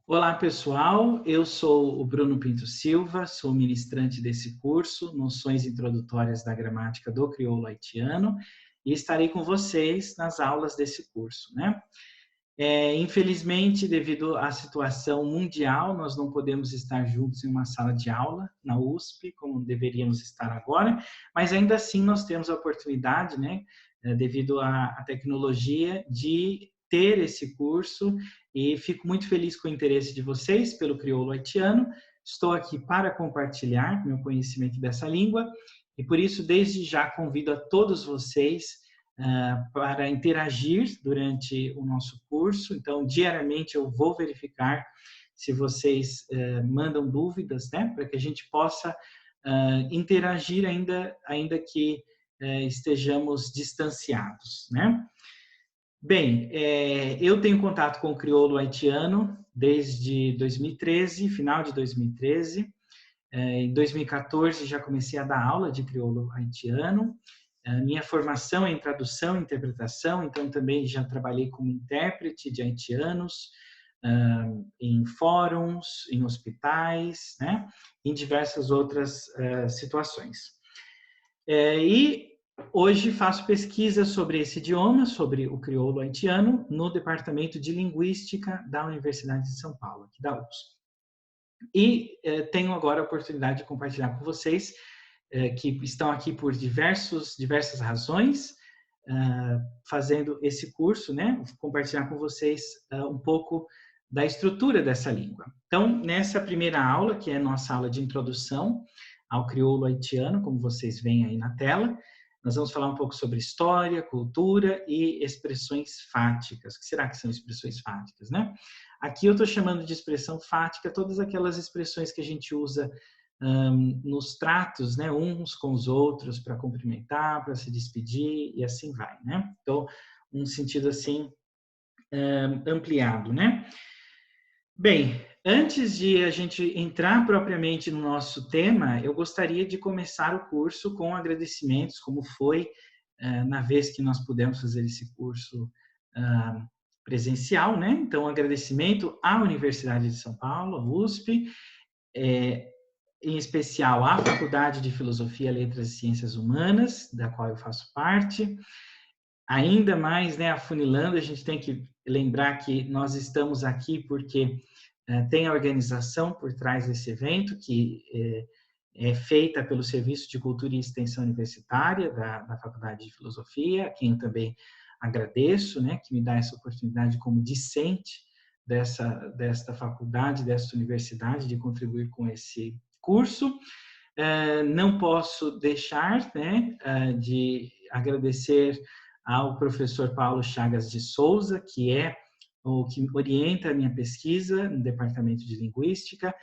Olá, pessoal. Eu sou o Bruno Pinto Silva, sou ministrante desse curso, Noções Introdutórias da Gramática do Crioulo Haitiano, e estarei com vocês nas aulas desse curso, né? Infelizmente, devido à situação mundial, nós não podemos estar juntos em uma sala de aula na USP, como deveríamos estar agora, mas ainda assim nós temos a oportunidade, né, devido à tecnologia, de ter esse curso e fico muito feliz com o interesse de vocês pelo crioulo haitiano. Estou aqui para compartilhar meu conhecimento dessa língua e por isso, desde já, convido a todos vocês para interagir durante o nosso curso. Então, diariamente eu vou verificar se vocês mandam dúvidas, né, para que a gente possa interagir ainda que estejamos distanciados, né? Bem, eu tenho contato com o crioulo haitiano desde 2013, final de 2013. Em 2014 já comecei a dar aula de crioulo haitiano. Minha formação é em tradução e interpretação, então também já trabalhei como intérprete de haitianos, em fóruns, em hospitais, né? Em diversas outras situações. E hoje faço pesquisa sobre esse idioma, sobre o crioulo haitiano, no Departamento de Linguística da Universidade de São Paulo, aqui da USP. E tenho agora a oportunidade de compartilhar com vocês que estão aqui por diversas razões, fazendo esse curso, né? Compartilhar com vocês um pouco da estrutura dessa língua. Então, nessa primeira aula, que é a nossa aula de introdução ao crioulo haitiano, como vocês veem aí na tela, nós vamos falar um pouco sobre história, cultura e expressões fáticas. O que será que são expressões fáticas, né? Aqui eu estou chamando de expressão fática todas aquelas expressões que a gente usa nos tratos, né, uns com os outros, para cumprimentar, para se despedir e assim vai, né? Então, um sentido assim ampliado, né? Bem, antes de a gente entrar propriamente no nosso tema, eu gostaria de começar o curso com agradecimentos, como foi na vez que nós pudemos fazer esse curso presencial, né? Então, agradecimento à Universidade de São Paulo, à USP, em especial à Faculdade de Filosofia, Letras e Ciências Humanas, da qual eu faço parte. Ainda mais, né, afunilando, a gente tem que lembrar que nós estamos aqui porque tem a organização por trás desse evento, que é feita pelo Serviço de Cultura e Extensão Universitária da Faculdade de Filosofia, a quem eu também agradeço, né, que me dá essa oportunidade como discente desta faculdade, desta universidade, de contribuir com esse curso. Não posso deixar, né, de agradecer ao professor Paulo Chagas de Souza, que é o que orienta a minha pesquisa no Departamento de Linguística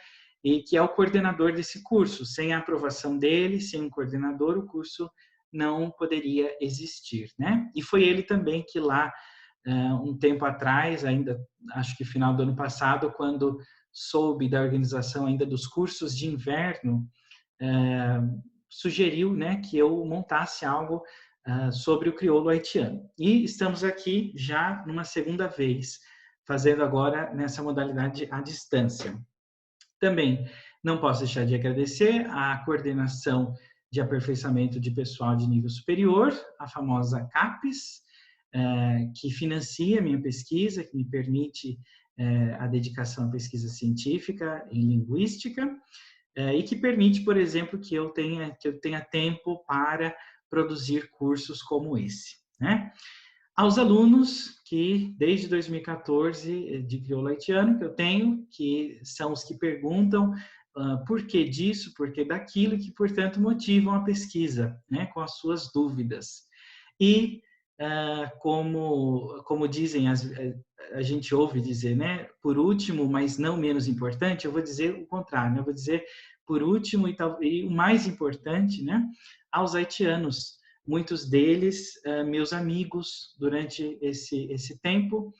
e que é o coordenador desse curso. Sem a aprovação dele, sem um coordenador, o curso não poderia existir, né? E foi ele também que lá, um tempo atrás, ainda acho que final do ano passado, quando soube da organização ainda dos cursos de inverno, sugeriu, né, que eu montasse algo sobre o crioulo haitiano. E estamos aqui já numa segunda vez, fazendo agora nessa modalidade à distância. Também não posso deixar de agradecer a coordenação de aperfeiçoamento de pessoal de nível superior, a famosa CAPES, que financia a minha pesquisa, que me permite a dedicação à pesquisa científica em linguística, e que permite, por exemplo, que eu tenha tempo para produzir cursos como esse, né? Aos alunos que, desde 2014, de crioulo haitiano, que eu tenho, que são os que perguntam por que disso, por que daquilo, que, portanto, motivam a pesquisa, né, com as suas dúvidas. E, como dizem, a gente ouve dizer, né, por último, mas não menos importante, eu vou dizer o contrário, né, eu vou dizer por último e o mais importante, né, aos haitianos, muitos deles meus amigos durante esse tempo,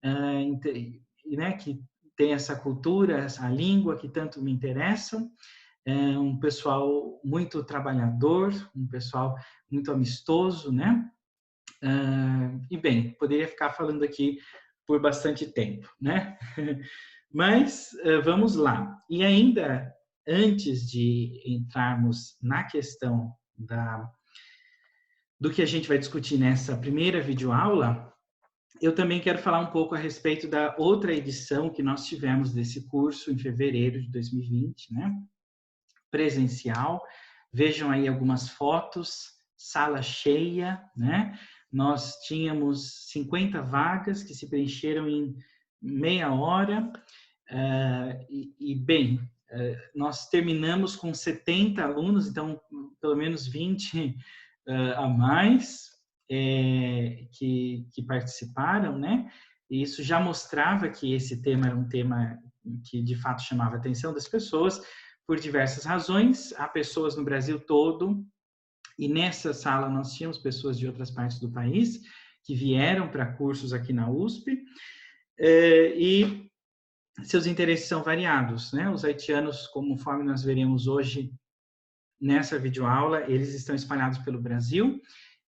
né, que tem essa cultura, essa língua que tanto me interessam, um pessoal muito trabalhador, um pessoal muito amistoso, né? E bem, poderia ficar falando aqui por bastante tempo, né? Mas vamos lá. E ainda antes de entrarmos na questão do que a gente vai discutir nessa primeira videoaula, eu também quero falar um pouco a respeito da outra edição que nós tivemos desse curso em fevereiro de 2020, né? Presencial. Vejam aí algumas fotos, sala cheia, né? Nós tínhamos 50 vagas que se preencheram em meia hora. Bem, nós terminamos com 70 alunos, então pelo menos 20 a mais que participaram, né? E isso já mostrava que esse tema era um tema que de fato chamava a atenção das pessoas por diversas razões. Há pessoas no Brasil todo, e nessa sala nós tínhamos pessoas de outras partes do país que vieram para cursos aqui na USP, e seus interesses são variados, né? Os haitianos, conforme nós veremos hoje nessa videoaula, eles estão espalhados pelo Brasil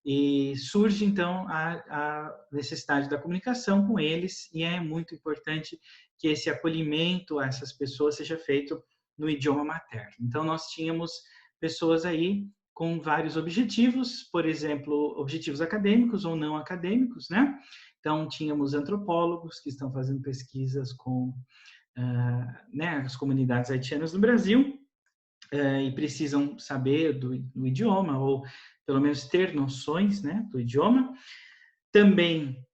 e surge, então, a necessidade da comunicação com eles, e é muito importante que esse acolhimento a essas pessoas seja feito no idioma materno. Então, nós tínhamos pessoas aí com vários objetivos, por exemplo, objetivos acadêmicos ou não acadêmicos, né? Então, tínhamos antropólogos que estão fazendo pesquisas com né, as comunidades haitianas no Brasil, e precisam saber do idioma, ou pelo menos ter noções, né, do idioma. Também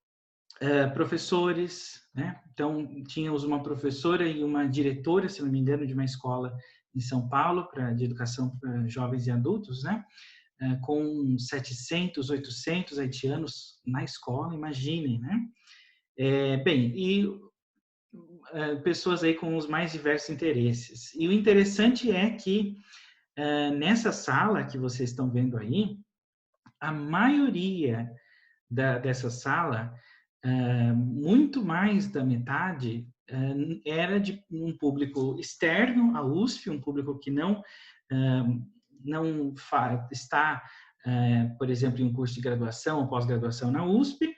professores, né? Então, tínhamos uma professora e uma diretora, se não me engano, de uma escola em São Paulo, de educação para jovens e adultos, né? Com 700, 800 haitianos na escola, imaginem, né? Bem, e pessoas aí com os mais diversos interesses. E o interessante é que nessa sala que vocês estão vendo aí, a maioria dessa sala, muito mais da metade, era de um público externo à USP, um público que não está, por exemplo, em um curso de graduação ou pós-graduação na USP,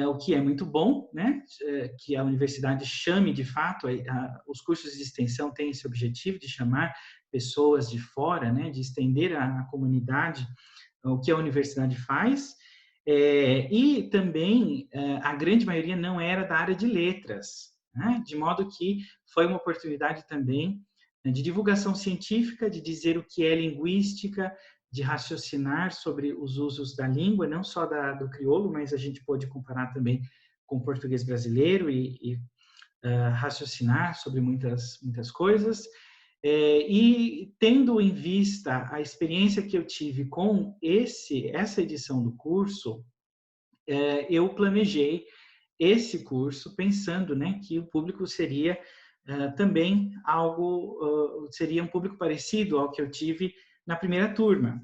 o que é muito bom, né? Que a universidade chame de fato, os cursos de extensão têm esse objetivo de chamar pessoas de fora, né? De estender à comunidade o que a universidade faz, e também a grande maioria não era da área de letras, né? De modo que foi uma oportunidade também de divulgação científica, de dizer o que é linguística, de raciocinar sobre os usos da língua, não só do crioulo, mas a gente pode comparar também com o português brasileiro e raciocinar sobre muitas coisas. E tendo em vista a experiência que eu tive com essa edição do curso, eu planejei esse curso pensando, né, que o público seria também seria um público parecido ao que eu tive na primeira turma.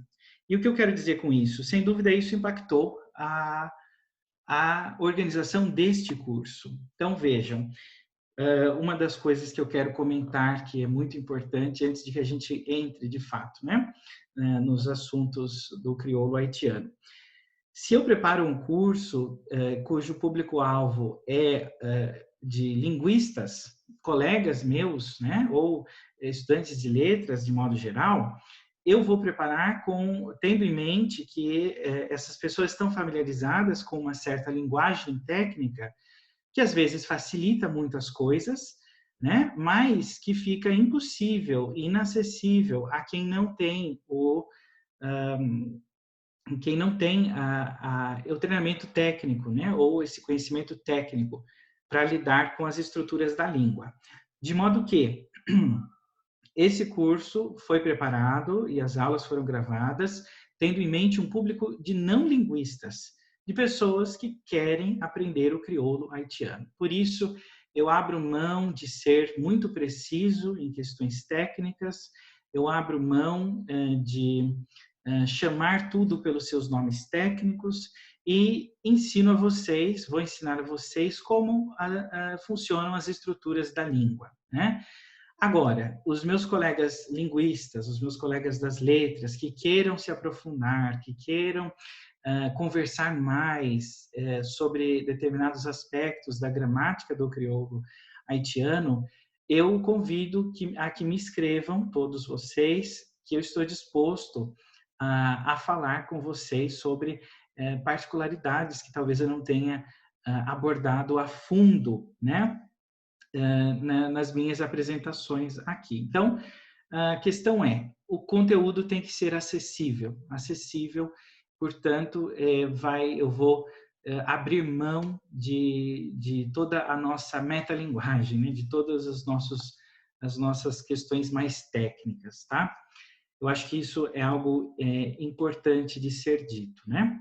E o que eu quero dizer com isso? Sem dúvida, isso impactou a organização deste curso. Então, vejam, uma das coisas que eu quero comentar, que é muito importante, antes de que a gente entre, de fato, né, nos assuntos do crioulo haitiano. Se eu preparo um curso cujo público-alvo é de linguistas, colegas meus, né, ou estudantes de letras, de modo geral, eu vou preparar tendo em mente que essas pessoas estão familiarizadas com uma certa linguagem técnica que às vezes facilita muitas coisas, né, mas que fica impossível, inacessível a quem não tem o treinamento técnico, né, ou esse conhecimento técnico para lidar com as estruturas da língua. De modo que esse curso foi preparado e as aulas foram gravadas tendo em mente um público de não linguistas, de pessoas que querem aprender o crioulo haitiano. Por isso, eu abro mão de ser muito preciso em questões técnicas, eu abro mão de chamar tudo pelos seus nomes técnicos e vou ensinar a vocês como funcionam as estruturas da língua, né? Agora, os meus colegas linguistas, os meus colegas das letras, que queiram se aprofundar, que queiram conversar mais sobre determinados aspectos da gramática do crioulo haitiano, eu convido a que me escrevam, todos vocês, que eu estou disposto a falar com vocês sobre particularidades que talvez eu não tenha abordado a fundo, né, nas minhas apresentações aqui. Então, a questão é, o conteúdo tem que ser acessível, portanto, eu vou abrir mão de toda a nossa metalinguagem, né, de todas as nossas questões mais técnicas, tá? Eu acho que isso é algo importante de ser dito, né?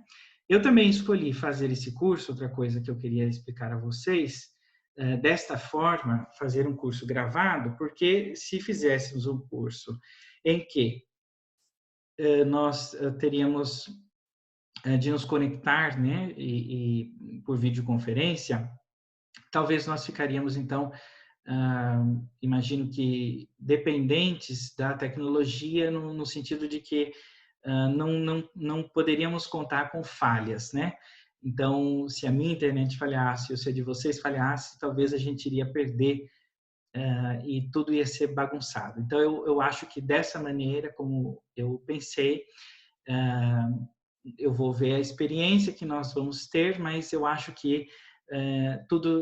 Eu também escolhi fazer esse curso, outra coisa que eu queria explicar a vocês, desta forma, fazer um curso gravado, porque se fizéssemos um curso em que nós teríamos de nos conectar, né, e por videoconferência, talvez nós ficaríamos, então, imagino que dependentes da tecnologia, no sentido de que não poderíamos contar com falhas, né? Então, se a minha internet falhasse, ou se a de vocês falhasse, talvez a gente iria perder e tudo ia ser bagunçado. Então, eu acho que dessa maneira, como eu pensei, eu vou ver a experiência que nós vamos ter, mas eu acho que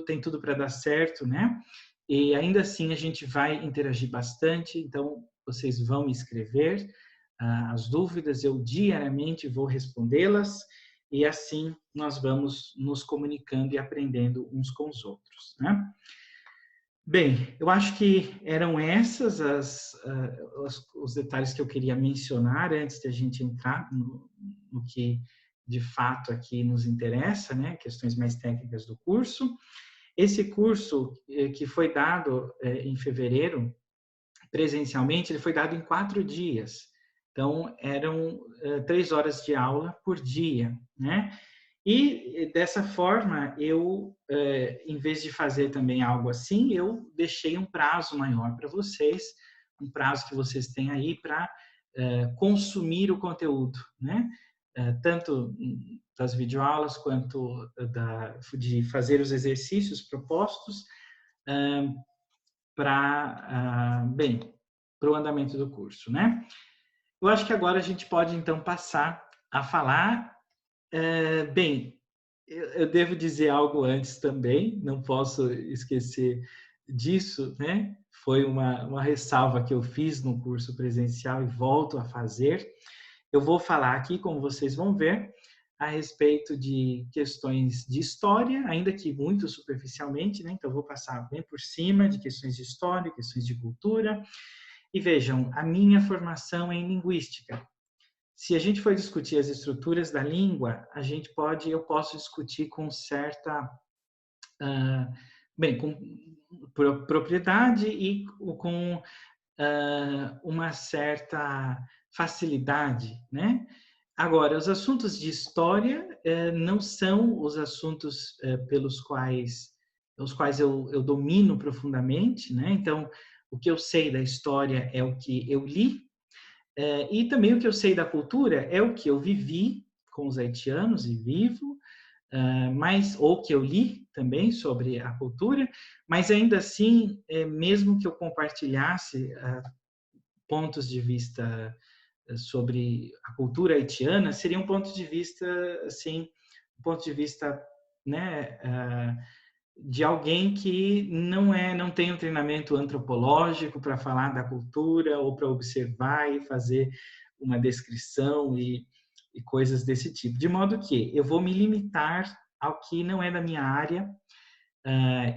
tem tudo para dar certo, né? E ainda assim a gente vai interagir bastante, então vocês vão me escrever as dúvidas, eu diariamente vou respondê-las e assim nós vamos nos comunicando e aprendendo uns com os outros, né? Bem, eu acho que eram esses os detalhes que eu queria mencionar antes de a gente entrar no que de fato aqui nos interessa, né? Questões mais técnicas do curso. Esse curso que foi dado em fevereiro, presencialmente, ele foi dado em 4 dias. Então, eram 3 horas de aula por dia, né? E dessa forma, eu, em vez de fazer também algo assim, eu deixei um prazo maior para vocês, um prazo que vocês têm aí para consumir o conteúdo, né? Tanto das videoaulas quanto de fazer os exercícios propostos para o andamento do curso, né? Eu acho que agora a gente pode então passar a falar. Bem, eu devo dizer algo antes também, não posso esquecer disso, né? Foi uma ressalva que eu fiz no curso presencial e volto a fazer. Eu vou falar aqui, como vocês vão ver, a respeito de questões de história, ainda que muito superficialmente, né? Então, eu vou passar bem por cima de questões de história, questões de cultura. E vejam, a minha formação é em linguística. Se a gente for discutir as estruturas da língua, eu posso discutir com certa, com propriedade e com uma certa facilidade, né? Agora, os assuntos de história não são os assuntos os quais eu domino profundamente, né? Então, o que eu sei da história é o que eu li, e também o que eu sei da cultura é o que eu vivi com os haitianos e vivo, ou que eu li também sobre a cultura, mas ainda assim, mesmo que eu compartilhasse pontos de vista sobre a cultura haitiana, seria um ponto de vista, assim, um ponto de vista, né, de alguém que não tem um treinamento antropológico para falar da cultura ou para observar e fazer uma descrição e coisas desse tipo. De modo que eu vou me limitar ao que não é da minha área,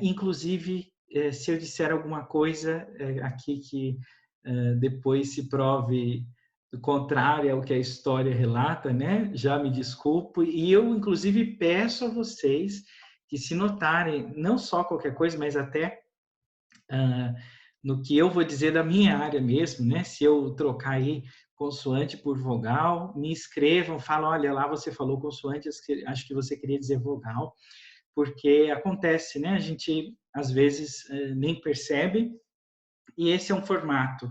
inclusive se eu disser alguma coisa aqui que depois se prove contrária ao que a história relata, né? Já me desculpo. E eu, inclusive, peço a vocês que se notarem, não só qualquer coisa, mas até no que eu vou dizer da minha área mesmo, né? Se eu trocar aí consoante por vogal, me escrevam, falam, olha, lá você falou consoante, acho que você queria dizer vogal, porque acontece, né? A gente, às vezes, nem percebe, e esse é um formato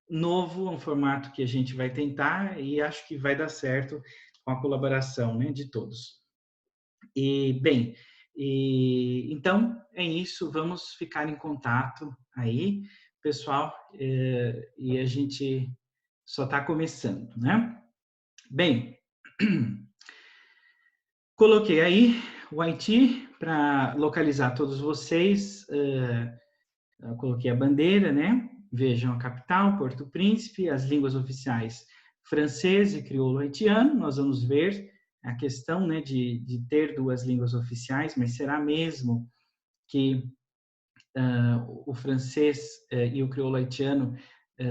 novo, um formato que a gente vai tentar e acho que vai dar certo com a colaboração, né, de todos. E, bem, E então é isso, vamos ficar em contato aí, pessoal, e a gente só está começando, né? Bem, coloquei aí o Haiti para localizar todos vocês. Eu coloquei a bandeira, né? Vejam a capital, Porto Príncipe, as línguas oficiais francês e crioulo haitiano. Nós vamos ver a questão, né, de ter duas línguas oficiais, mas será mesmo que o francês e o crioulo haitiano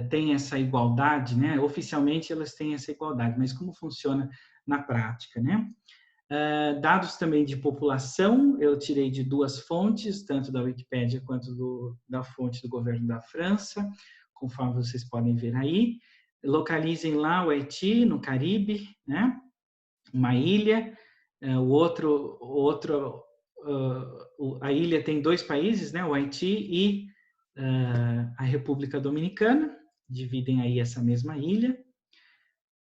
têm essa igualdade, né? Oficialmente elas têm essa igualdade, mas como funciona na prática, né? Dados também de população, eu tirei de duas fontes, tanto da Wikipédia quanto da fonte do governo da França, conforme vocês podem ver aí. Localizem lá o Haiti, no Caribe, né? Uma ilha. A ilha tem dois países, né? O Haiti e a República Dominicana, dividem aí essa mesma ilha.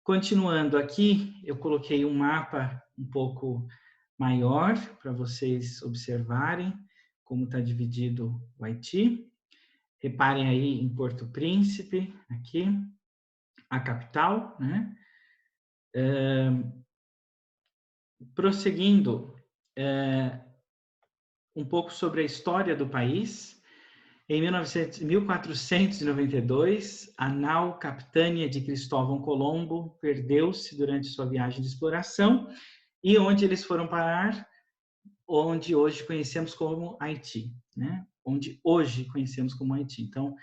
Continuando aqui, eu coloquei um mapa um pouco maior para vocês observarem como está dividido o Haiti. Reparem aí em Porto Príncipe, aqui, a capital, né? Prosseguindo, um pouco sobre a história do país. Em 1492, a nau Capitânia de Cristóvão Colombo perdeu-se durante sua viagem de exploração e onde eles foram parar? Onde hoje conhecemos como Haiti, né? Onde hoje conhecemos como Haiti. Então,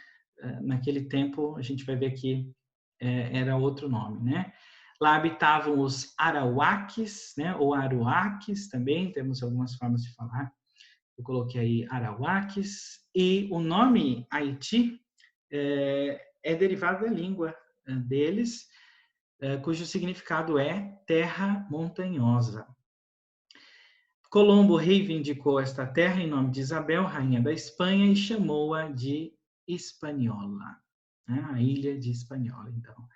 naquele tempo, a gente vai ver que era outro nome, né? Lá habitavam os Arawakes, né? Ou Aruaques também, temos algumas formas de falar. Eu coloquei aí Arawakes. E o nome Haiti é derivado da língua deles, cujo significado é terra montanhosa. Colombo reivindicou esta terra em nome de Isabel, rainha da Espanha, e chamou-a de Hispaniola, né? A ilha de Hispaniola, então.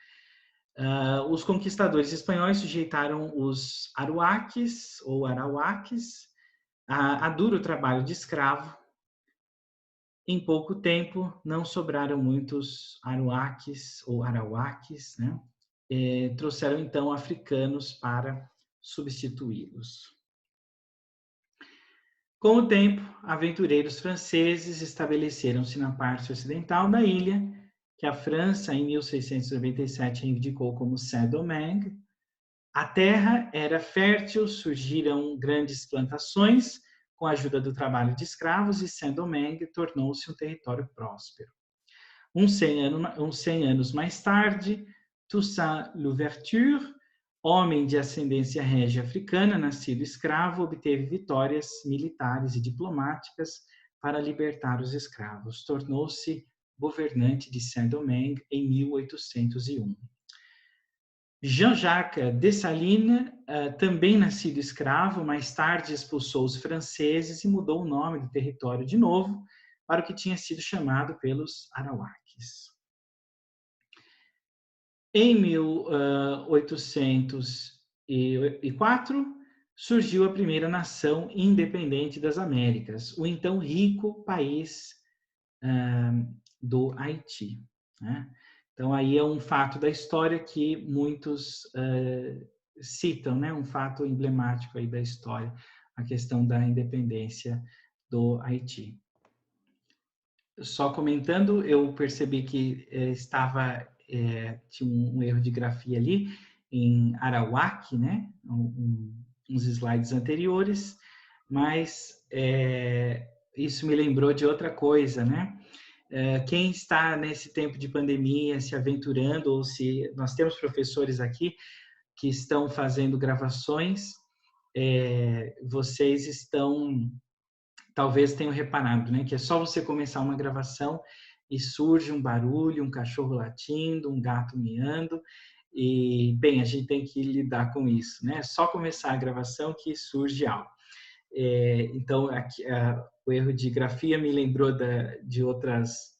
Os conquistadores espanhóis sujeitaram os aruaques, ou arauaques, a duro trabalho de escravo. Em pouco tempo, não sobraram muitos aruaques, ou arauaques, né? Trouxeram, então, africanos para substituí-los. Com o tempo, aventureiros franceses estabeleceram-se na parte ocidental da ilha, que a França, em 1697, reivindicou como Saint-Domingue. A terra era fértil, surgiram grandes plantações com a ajuda do trabalho de escravos e Saint-Domingue tornou-se um território próspero. Uns 100 anos mais tarde, Toussaint Louverture, homem de ascendência régia africana, nascido escravo, obteve vitórias militares e diplomáticas para libertar os escravos. Tornou-se governante de Saint-Domingue em 1801. Jean-Jacques Dessalines, também nascido escravo, mais tarde expulsou os franceses e mudou o nome do território de novo para o que tinha sido chamado pelos arawakes. Em 1804, surgiu a primeira nação independente das Américas, o então rico país do Haiti, né? Então, aí é um fato da história que muitos citam, né? Um fato emblemático aí da história, a questão da independência do Haiti. Só comentando, eu percebi que tinha um erro de grafia ali em Arawak, né? Uns slides anteriores, mas isso me lembrou de outra coisa, né? Quem está nesse tempo de pandemia se aventurando, ou se nós temos professores aqui que estão fazendo gravações, vocês estão, talvez tenham reparado, né, que é só você começar uma gravação e surge um barulho, um cachorro latindo, um gato miando, e, bem, a gente tem que lidar com isso, né? Só começar a gravação que surge algo. Então, aqui, o erro de grafia me lembrou de outras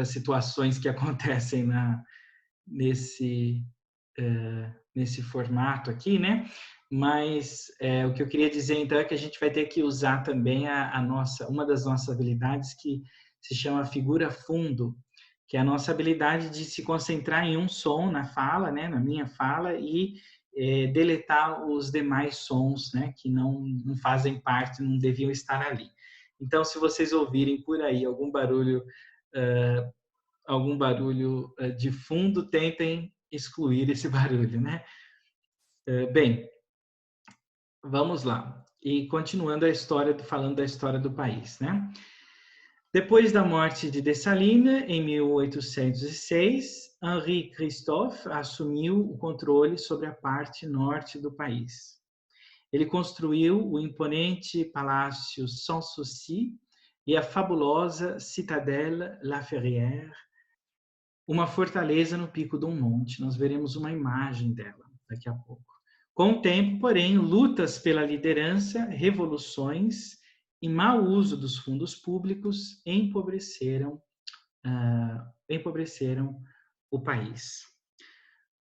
situações que acontecem nesse formato aqui, né? Mas o que eu queria dizer então é que a gente vai ter que usar também uma das nossas habilidades que se chama figura fundo, que é a nossa habilidade de se concentrar em um som na fala, né, na minha fala, e deletar os demais sons, né, que não fazem parte, não deviam estar ali. Então, se vocês ouvirem por aí algum barulho de fundo, tentem excluir esse barulho, né? Bem, vamos lá. E continuando a história, falando da história do país, né? Depois da morte de Dessalines, em 1806, Henri Christophe assumiu o controle sobre a parte norte do país. Ele construiu o imponente Palácio Sanssouci e a fabulosa Citadelle La Ferrière, uma fortaleza no pico de um monte. Nós veremos uma imagem dela daqui a pouco. Com o tempo, porém, lutas pela liderança, revoluções e mau uso dos fundos públicos empobreceram o país.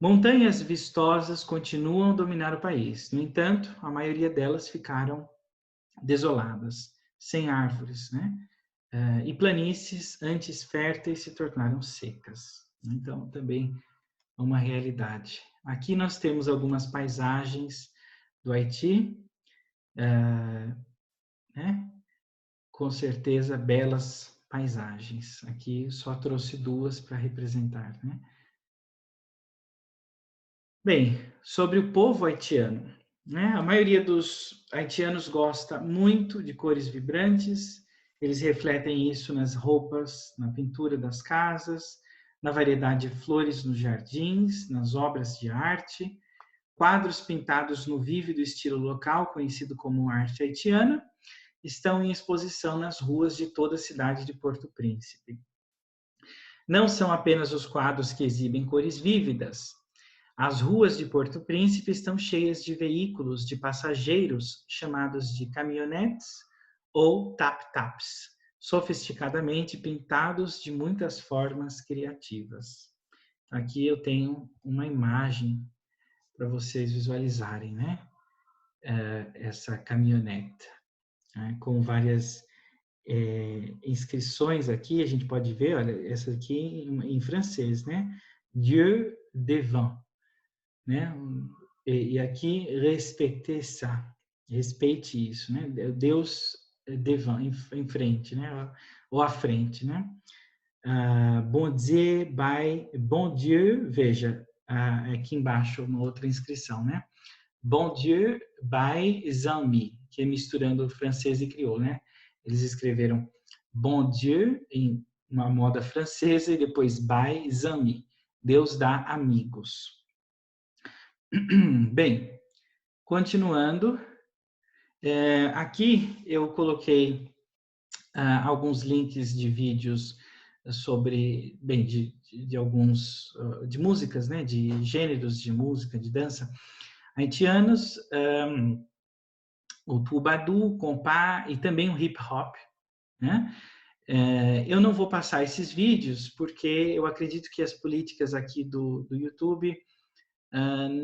Montanhas vistosas continuam a dominar o país. No entanto, a maioria delas ficaram desoladas, sem árvores, né? E planícies antes férteis se tornaram secas. Então, também uma realidade. Aqui nós temos algumas paisagens do Haiti, né? Com certeza belas paisagens. Aqui só trouxe duas para representar, né? Bem, sobre o povo haitiano, né? A maioria dos haitianos gosta muito de cores vibrantes, eles refletem isso nas roupas, na pintura das casas, na variedade de flores nos jardins, nas obras de arte, quadros pintados no vívido estilo local, conhecido como arte haitiana, estão em exposição nas ruas de toda a cidade de Porto Príncipe. Não são apenas os quadros que exibem cores vívidas. As ruas de Porto Príncipe estão cheias de veículos de passageiros chamados de caminhonetes ou tap-taps, sofisticadamente pintados de muitas formas criativas. Aqui eu tenho uma imagem para vocês visualizarem, né? Essa caminhonete, né? Com várias inscrições aqui, a gente pode ver, olha, essa aqui em francês, né? Dieu devant, né? E aqui, respectez ça, respeite isso, né? Deus devant, em frente, né? Ou à frente, né? Bon Dieu, Bon Dieu, veja, aqui embaixo uma outra inscrição, né? Bon Dieu, by Zami, que é misturando francês e crioulo, né? Eles escreveram Bon Dieu em uma moda francesa e depois by Zami, Deus dá amigos. Bem, continuando, aqui eu coloquei alguns links de vídeos sobre, bem, de alguns, de músicas, né, de gêneros de música, de dança haitianos, o tubadu, o compá e também o hip hop, né? Eu não vou passar esses vídeos porque eu acredito que as políticas aqui do YouTube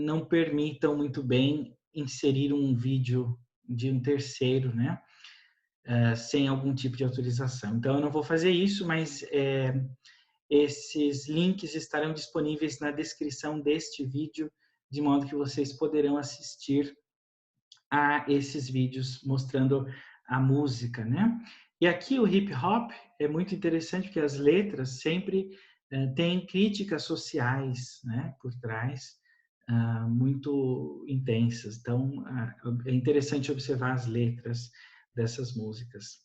não permitam muito bem inserir um vídeo de um terceiro, né? Sem algum tipo de autorização. Então, eu não vou fazer isso, mas esses links estarão disponíveis na descrição deste vídeo, de modo que vocês poderão assistir a esses vídeos mostrando a música, né? E aqui o hip hop é muito interessante porque as letras sempre têm críticas sociais, né, por trás, muito intensas. Então, é interessante observar as letras dessas músicas,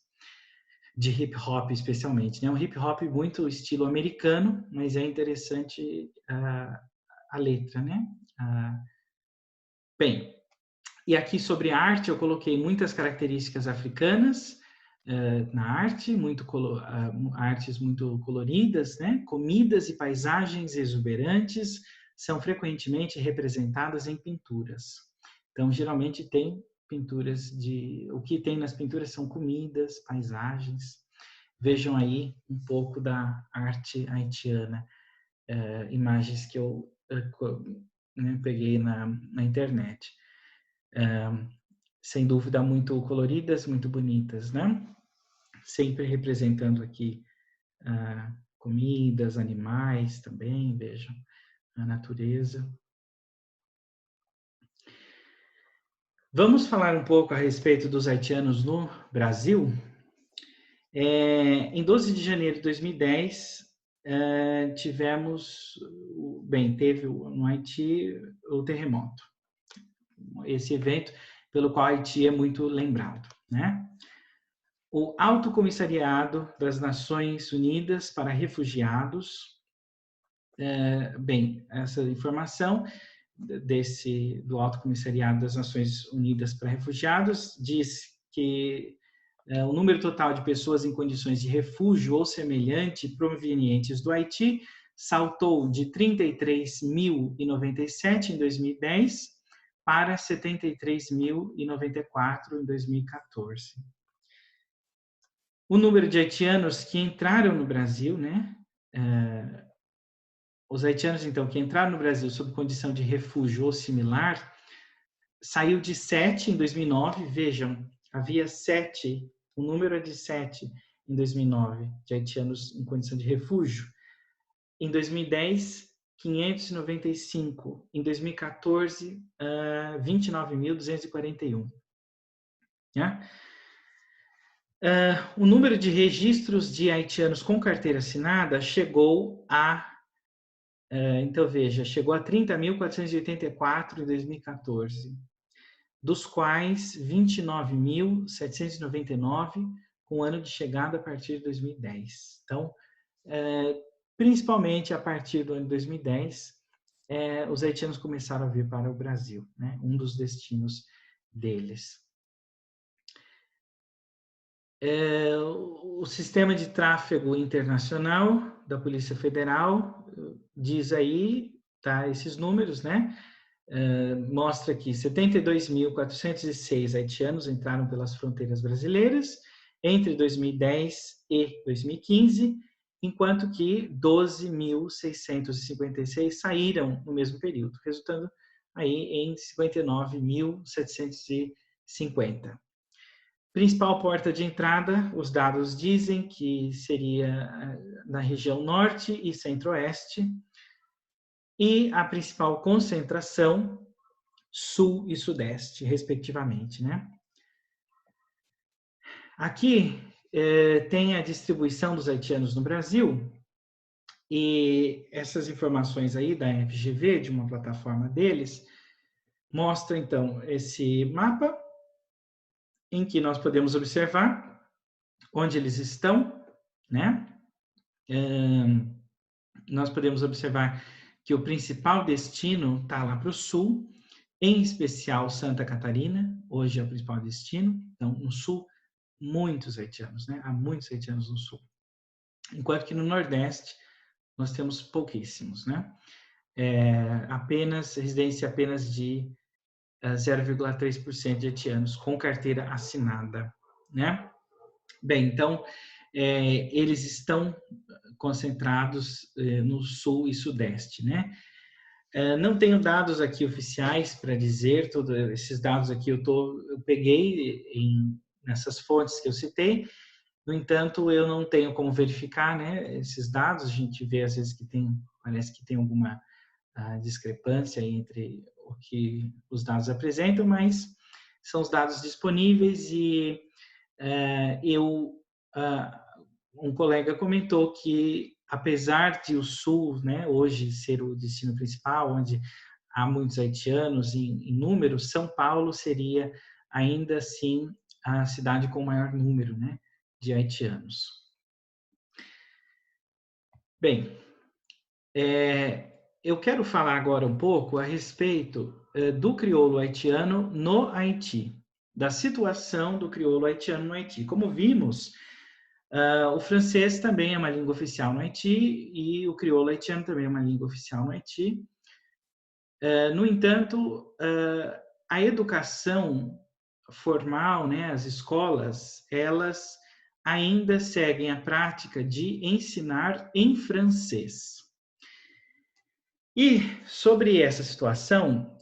de hip hop especialmente, né? Um hip hop muito estilo americano, mas é interessante a letra, né? Bem, e aqui sobre arte eu coloquei muitas características africanas na arte, artes muito coloridas, né? Comidas e paisagens exuberantes são frequentemente representadas em pinturas. Então, geralmente tem pinturas o que tem nas pinturas são comidas, paisagens. Vejam aí um pouco da arte haitiana, imagens que eu peguei na internet. sem dúvida muito coloridas, muito bonitas, né? Sempre representando aqui comidas, animais também, vejam, a natureza. Vamos falar um pouco a respeito dos haitianos no Brasil? Em 12 de janeiro de 2010, teve no Haiti o terremoto. Esse evento pelo qual Haiti é muito lembrado, né? O Alto Comissariado das Nações Unidas para Refugiados, essa informação do Alto Comissariado das Nações Unidas para Refugiados diz que o número total de pessoas em condições de refúgio ou semelhante provenientes do Haiti saltou de 33.097 em 2010 para 73.094 em 2014. O número de haitianos que entraram no Brasil, né? Os haitianos, então, que entraram no Brasil sob condição de refúgio ou similar, saiu de 7 em 2009. Vejam, havia 7, o número é de 7 em 2009, de haitianos em condição de refúgio. Em 2010, 595. Em 2014, 29.241. Né? O número de registros de haitianos com carteira assinada chegou a então, veja, chegou a 30.484 em 2014, dos quais 29.799 com ano de chegada a partir de 2010. Então, principalmente a partir do ano de 2010, os haitianos começaram a vir para o Brasil, né? Um dos destinos deles. O sistema de tráfego internacional da Polícia Federal diz aí, tá, esses números, né? Mostra que 72.406 haitianos entraram pelas fronteiras brasileiras entre 2010 e 2015, enquanto que 12.656 saíram no mesmo período, resultando aí em 59.750. Principal porta de entrada, os dados dizem que seria na região norte e centro-oeste, e a principal concentração, sul e sudeste, respectivamente, né? Aqui tem a distribuição dos haitianos no Brasil, e essas informações aí da FGV, de uma plataforma deles, mostra então esse mapa em que nós podemos observar onde eles estão, né? Nós podemos observar que o principal destino está lá para o sul, em especial Santa Catarina, hoje é o principal destino. Então, no sul, muitos haitianos, né? Há muitos haitianos no sul. Enquanto que no Nordeste, nós temos pouquíssimos, né? Residência apenas de 0,3% de haitianos com carteira assinada, né? Bem, então, eles estão concentrados no sul e sudeste, né? Não tenho dados aqui oficiais para dizer, todos esses dados aqui eu peguei nessas fontes que eu citei. No entanto, eu não tenho como verificar, né, esses dados. A gente vê às vezes que parece que tem alguma discrepância entre o que os dados apresentam, mas são os dados disponíveis e um colega comentou que, apesar de o Sul, né, hoje ser o destino principal, onde há muitos haitianos em número, São Paulo seria ainda assim a cidade com o maior número, né, de haitianos. Bem, eu quero falar agora um pouco a respeito do crioulo haitiano no Haiti, da situação do crioulo haitiano no Haiti. Como vimos, o francês também é uma língua oficial no Haiti e o crioulo haitiano também é uma língua oficial no Haiti. No entanto, a educação formal, né, as escolas, elas ainda seguem a prática de ensinar em francês. E sobre essa situação,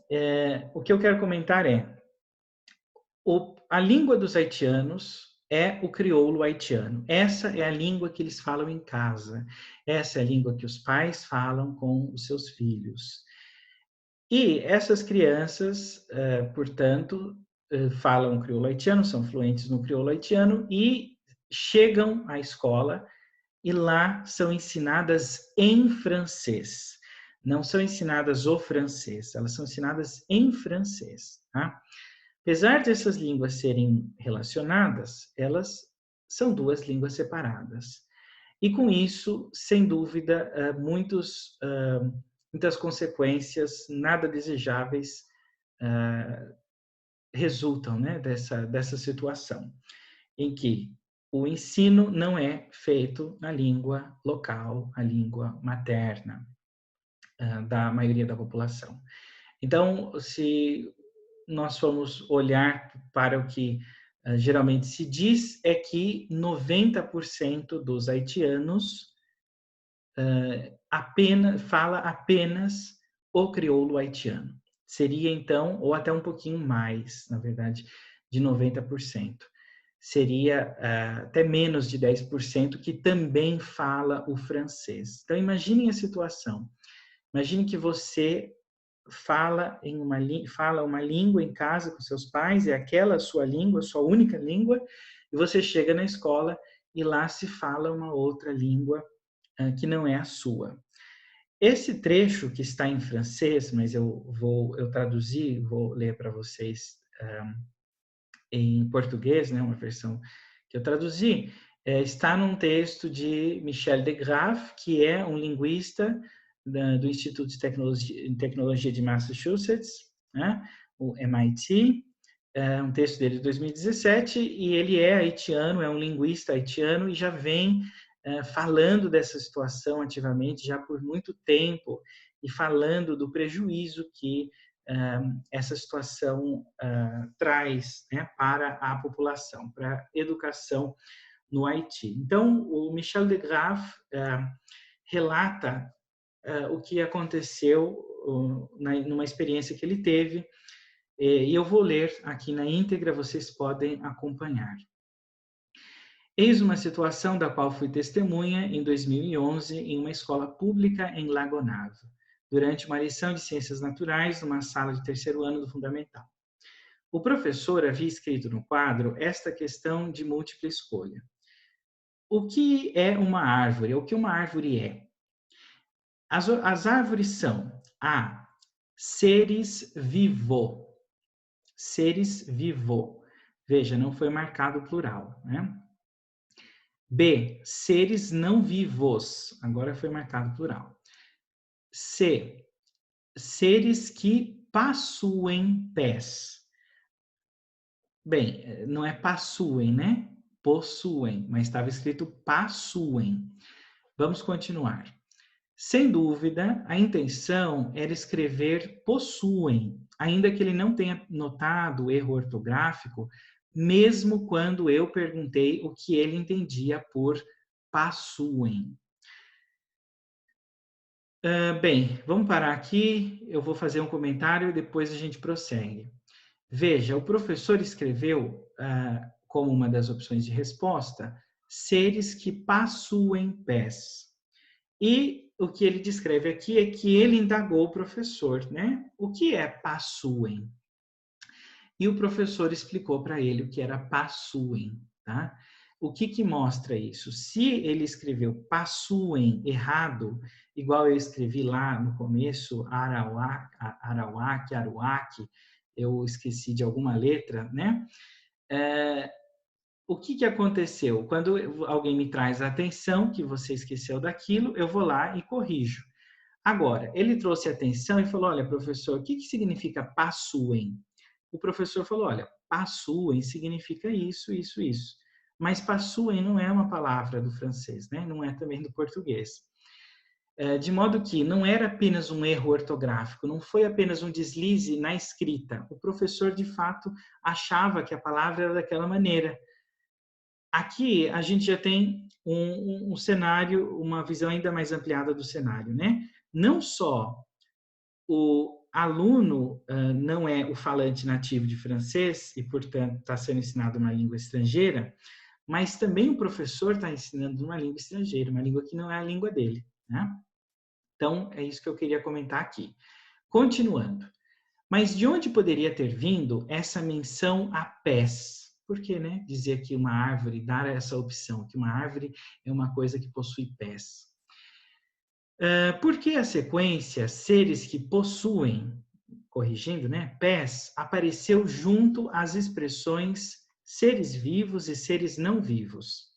o que eu quero comentar A língua dos haitianos é o crioulo haitiano. Essa é a língua que eles falam em casa. Essa é a língua que os pais falam com os seus filhos. E essas crianças, portanto, falam crioulo haitiano, são fluentes no crioulo haitiano e chegam à escola e lá são ensinadas em francês. Não são ensinadas o francês, elas são ensinadas em francês. Tá? Apesar dessas línguas serem relacionadas, elas são duas línguas separadas. E com isso, sem dúvida, muitas consequências nada desejáveis resultam, né, dessa situação, em que o ensino não é feito na língua local, a língua materna da maioria da população. Então, se nós formos olhar para o que geralmente se diz, é que 90% dos haitianos fala apenas o crioulo haitiano. Seria então, ou até um pouquinho mais, na verdade, de 90%. Seria até menos de 10% que também fala o francês. Então, imaginem a situação. Imagine que você fala uma língua em casa com seus pais, é aquela a sua língua, a sua única língua, e você chega na escola e lá se fala uma outra língua que não é a sua. Esse trecho que está em francês, mas eu traduzi, vou ler para vocês em português, né, uma versão que eu traduzi, está num texto de Michel Degraff, que é um linguista do Instituto de Tecnologia de Massachusetts, né, o MIT, um texto dele de 2017, e ele é haitiano, é um linguista haitiano, e já vem falando dessa situação ativamente já por muito tempo, e falando do prejuízo que essa situação traz, né, para a população, para a educação no Haiti. Então, o Michel Degraff relata o que aconteceu numa experiência que ele teve, e eu vou ler aqui na íntegra, vocês podem acompanhar. Eis uma situação da qual fui testemunha em 2011 em uma escola pública em Lagonave, durante uma lição de Ciências Naturais numa sala de terceiro ano do Fundamental. O professor havia escrito no quadro esta questão de múltipla escolha. O que é uma árvore? O que uma árvore é? As árvores são A. Seres vivos. Seres vivos. Veja, não foi marcado o plural, né? B. Seres não vivos. Agora foi marcado o plural. C. Seres que possuem pés. Bem, não é possuem, né? Possuem, mas estava escrito possuem. Vamos continuar. Sem dúvida, a intenção era escrever possuem, ainda que ele não tenha notado o erro ortográfico, mesmo quando eu perguntei o que ele entendia por possuem. Bem, vamos parar aqui, eu vou fazer um comentário e depois a gente prossegue. Veja, o professor escreveu, como uma das opções de resposta, seres que possuem pés. E o que ele descreve aqui é que ele indagou o professor, né? O que é possuem? E o professor explicou para ele o que era possuem, tá? O que mostra isso? Se ele escreveu possuem errado, igual eu escrevi lá no começo, Arawak, Aruac, eu esqueci de alguma letra, né? O que aconteceu? Quando alguém me traz a atenção que você esqueceu daquilo, eu vou lá e corrijo. Agora, ele trouxe atenção e falou, olha, professor, o que significa possuem? O professor falou, olha, possuem significa isso, isso, isso. Mas possuem não é uma palavra do francês, né? Não é também do português. De modo que não era apenas um erro ortográfico, não foi apenas um deslize na escrita. O professor, de fato, achava que a palavra era daquela maneira. Aqui a gente já tem um cenário, uma visão ainda mais ampliada do cenário, né? Não só o aluno não é o falante nativo de francês e, portanto, está sendo ensinado uma língua estrangeira, mas também o professor está ensinando uma língua estrangeira, uma língua que não é a língua dele, né? Então, é isso que eu queria comentar aqui. Continuando. Mas de onde poderia ter vindo essa menção a pés? Por que, né, dizer que uma árvore, dar essa opção, que uma árvore é uma coisa que possui pés? Porque a sequência seres que possuem, corrigindo, né, pés, apareceu junto às expressões seres vivos e seres não vivos.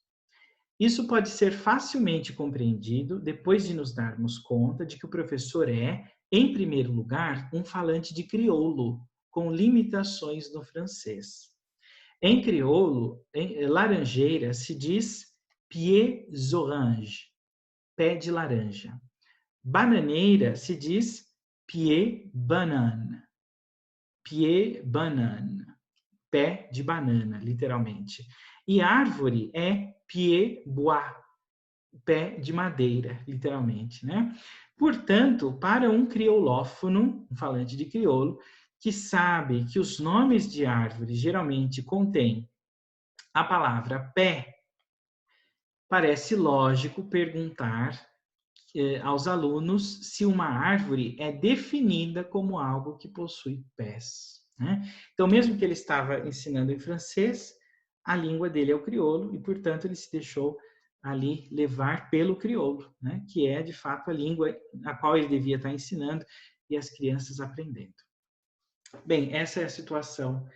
Isso pode ser facilmente compreendido depois de nos darmos conta de que o professor é, em primeiro lugar, um falante de crioulo, com limitações no francês. Em crioulo, em laranjeira, se diz pieds orange, pé de laranja. Bananeira se diz pied banane, pied banane, pé de banana, literalmente. E árvore é pied bois, pé de madeira, literalmente, né? Portanto, para um criolófono, um falante de crioulo, que sabe que os nomes de árvores geralmente contêm a palavra pé, parece lógico perguntar aos alunos se uma árvore é definida como algo que possui pés, né? Então, mesmo que ele estava ensinando em francês, a língua dele é o crioulo e, portanto, ele se deixou ali levar pelo crioulo, né? Que é, de fato, a língua a qual ele devia estar ensinando e as crianças aprendendo. Bem, essa é a situação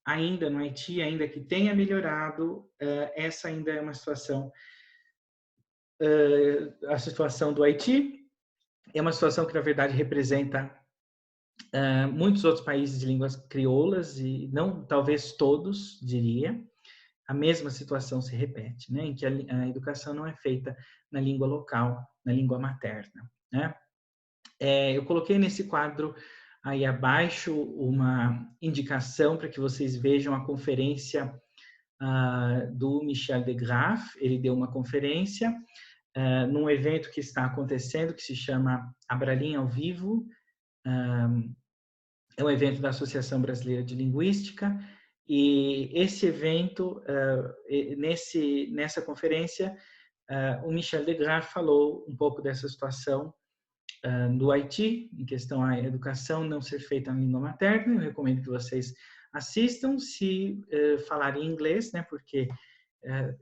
ainda no Haiti, ainda que tenha melhorado, essa ainda é uma situação, a situação do Haiti é uma situação que, na verdade, representa muitos outros países de línguas crioulas, e não, talvez todos, diria. A mesma situação se repete, né? Em que a educação não é feita na língua local, na língua materna, né? Eu coloquei nesse quadro aí abaixo uma indicação para que vocês vejam a conferência do Michel de Graff. Ele deu uma conferência num evento que está acontecendo, que se chama Abralin ao Vivo. É um evento da Associação Brasileira de Linguística, e esse evento, nessa conferência, o Michel de Graff falou um pouco dessa situação do Haiti, em questão à educação não ser feita na língua materna. Eu recomendo que vocês assistam, se falarem inglês, né, porque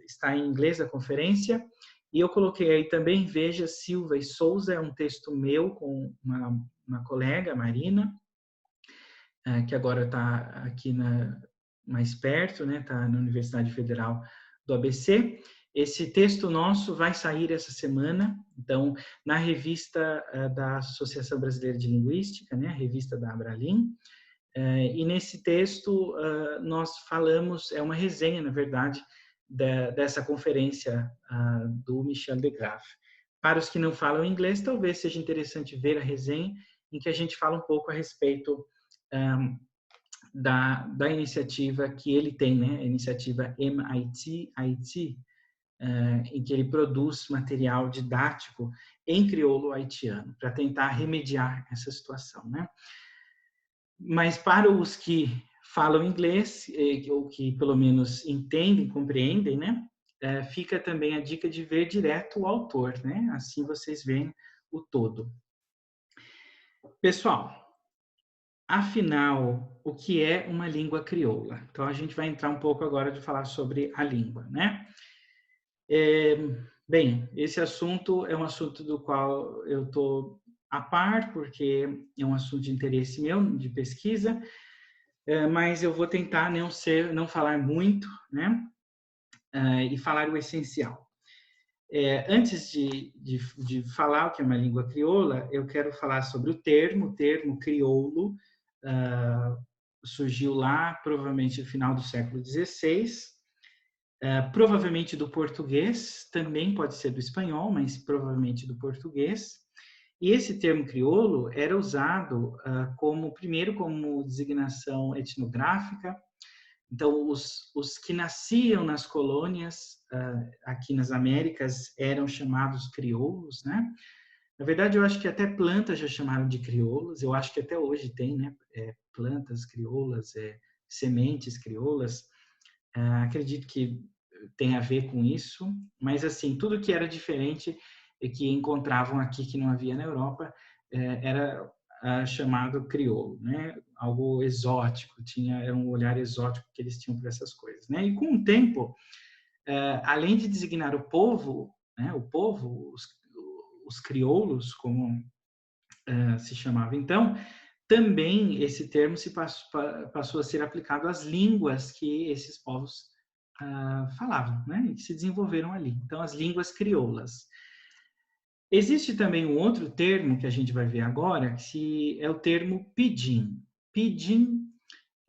está em inglês a conferência. E eu coloquei aí também, Veja Silva e Souza, é um texto meu com uma colega, Marina, que agora está aqui mais perto, né? Está na Universidade Federal do ABC. Esse texto nosso vai sair essa semana, então, na revista da Associação Brasileira de Linguística, né? A revista da Abralin. E nesse texto nós falamos, é uma resenha, na verdade, dessa conferência do Michel de Graff. Para os que não falam inglês, talvez seja interessante ver a resenha, em que a gente fala um pouco a respeito da iniciativa que ele tem, né? A iniciativa MIT, em que ele produz material didático em crioulo haitiano, para tentar remediar essa situação, né? Mas para os que falam inglês, ou que pelo menos entendem, compreendem, né? Fica também a dica de ver direto o autor, né? Assim vocês veem o todo. Pessoal, afinal, o que é uma língua crioula? Então, a gente vai entrar um pouco agora de falar sobre a língua, né? Bem, esse assunto é um assunto do qual eu estou a par, porque é um assunto de interesse meu, de pesquisa, mas eu vou tentar não falar muito, né? E falar o essencial. Antes de falar o que é uma língua crioula, eu quero falar sobre o termo crioulo. Surgiu lá, provavelmente no final do século XVI, provavelmente do português, também pode ser do espanhol, mas provavelmente do português. E esse termo crioulo era usado primeiro como designação etnográfica. Então, os que nasciam nas colônias aqui nas Américas eram chamados crioulos, né? Na verdade, eu acho que até plantas já chamaram de crioulas. Eu acho que até hoje tem, né? Plantas crioulas, sementes crioulas. Acredito que tem a ver com isso. Mas, assim, tudo que era diferente e que encontravam aqui que não havia na Europa era chamado crioulo, né? Algo exótico, era um olhar exótico que eles tinham para essas coisas, né? E com o tempo, além de designar o povo, né? O povo, os crioulos, como se chamava então, também esse termo passou a ser aplicado às línguas que esses povos falavam, né? E que se desenvolveram ali. Então, as línguas crioulas. Existe também um outro termo que a gente vai ver agora, que é o termo pidgin. Pidgin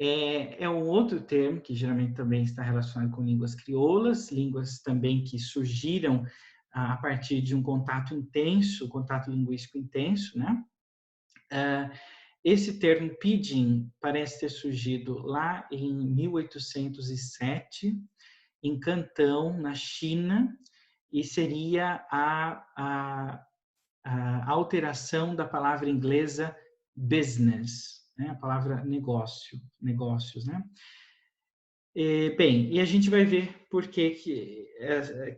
é um outro termo que geralmente também está relacionado com línguas crioulas, línguas também que surgiram a partir de um contato intenso, contato linguístico intenso, né? Esse termo pidgin parece ter surgido lá em 1807, em Cantão, na China, e seria a alteração da palavra inglesa business, né? A palavra negócio, negócios, né? Bem, e a gente vai ver por que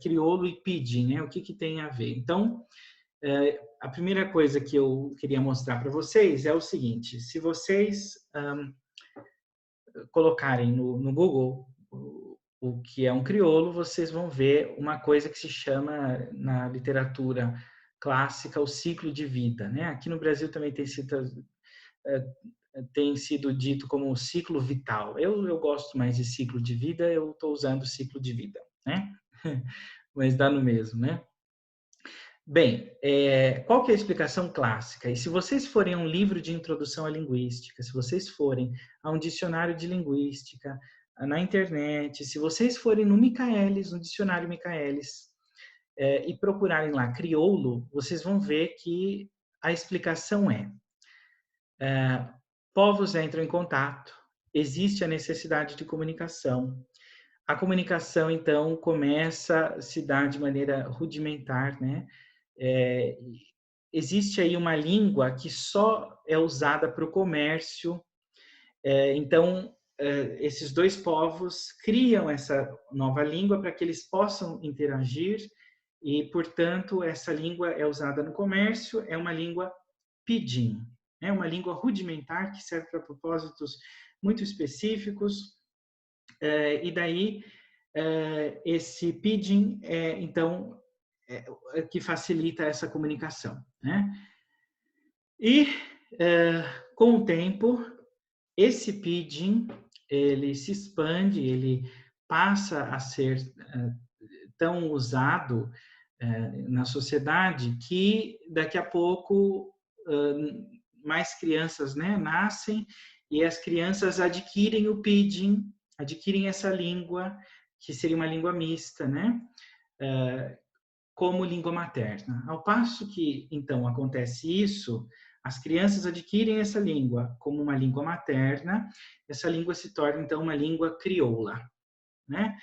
crioulo e pidgin, né? O que tem a ver. Então, a primeira coisa que eu queria mostrar para vocês é o seguinte: se vocês colocarem no Google o que é um crioulo, vocês vão ver uma coisa que se chama, na literatura clássica, o ciclo de vida, né? Aqui no Brasil também tem sido dito como ciclo vital. Eu gosto mais de ciclo de vida, eu estou usando ciclo de vida, né? Mas dá no mesmo, né? Bem, qual que é a explicação clássica? E se vocês forem a um livro de introdução à linguística, se vocês forem a um dicionário de linguística, na internet, se vocês forem no Michaelis, no dicionário Michaelis, e procurarem lá crioulo, vocês vão ver que a explicação povos entram em contato, existe a necessidade de comunicação. A comunicação, então, começa a se dar de maneira rudimentar, né? Existe aí uma língua que só é usada para o comércio. Então, esses dois povos criam essa nova língua para que eles possam interagir e, portanto, essa língua é usada no comércio, é uma língua pidgin, é uma língua rudimentar que serve para propósitos muito específicos. E daí, esse pidgin então, que facilita essa comunicação, né? E, com o tempo, esse pidgin, ele se expande, ele passa a ser tão usado na sociedade que daqui a pouco mais crianças, né, nascem e as crianças adquirem o pidgin, adquirem essa língua, que seria uma língua mista, né, como língua materna. Ao passo que, então, acontece isso, as crianças adquirem essa língua como uma língua materna, essa língua se torna, então, uma língua crioula, né?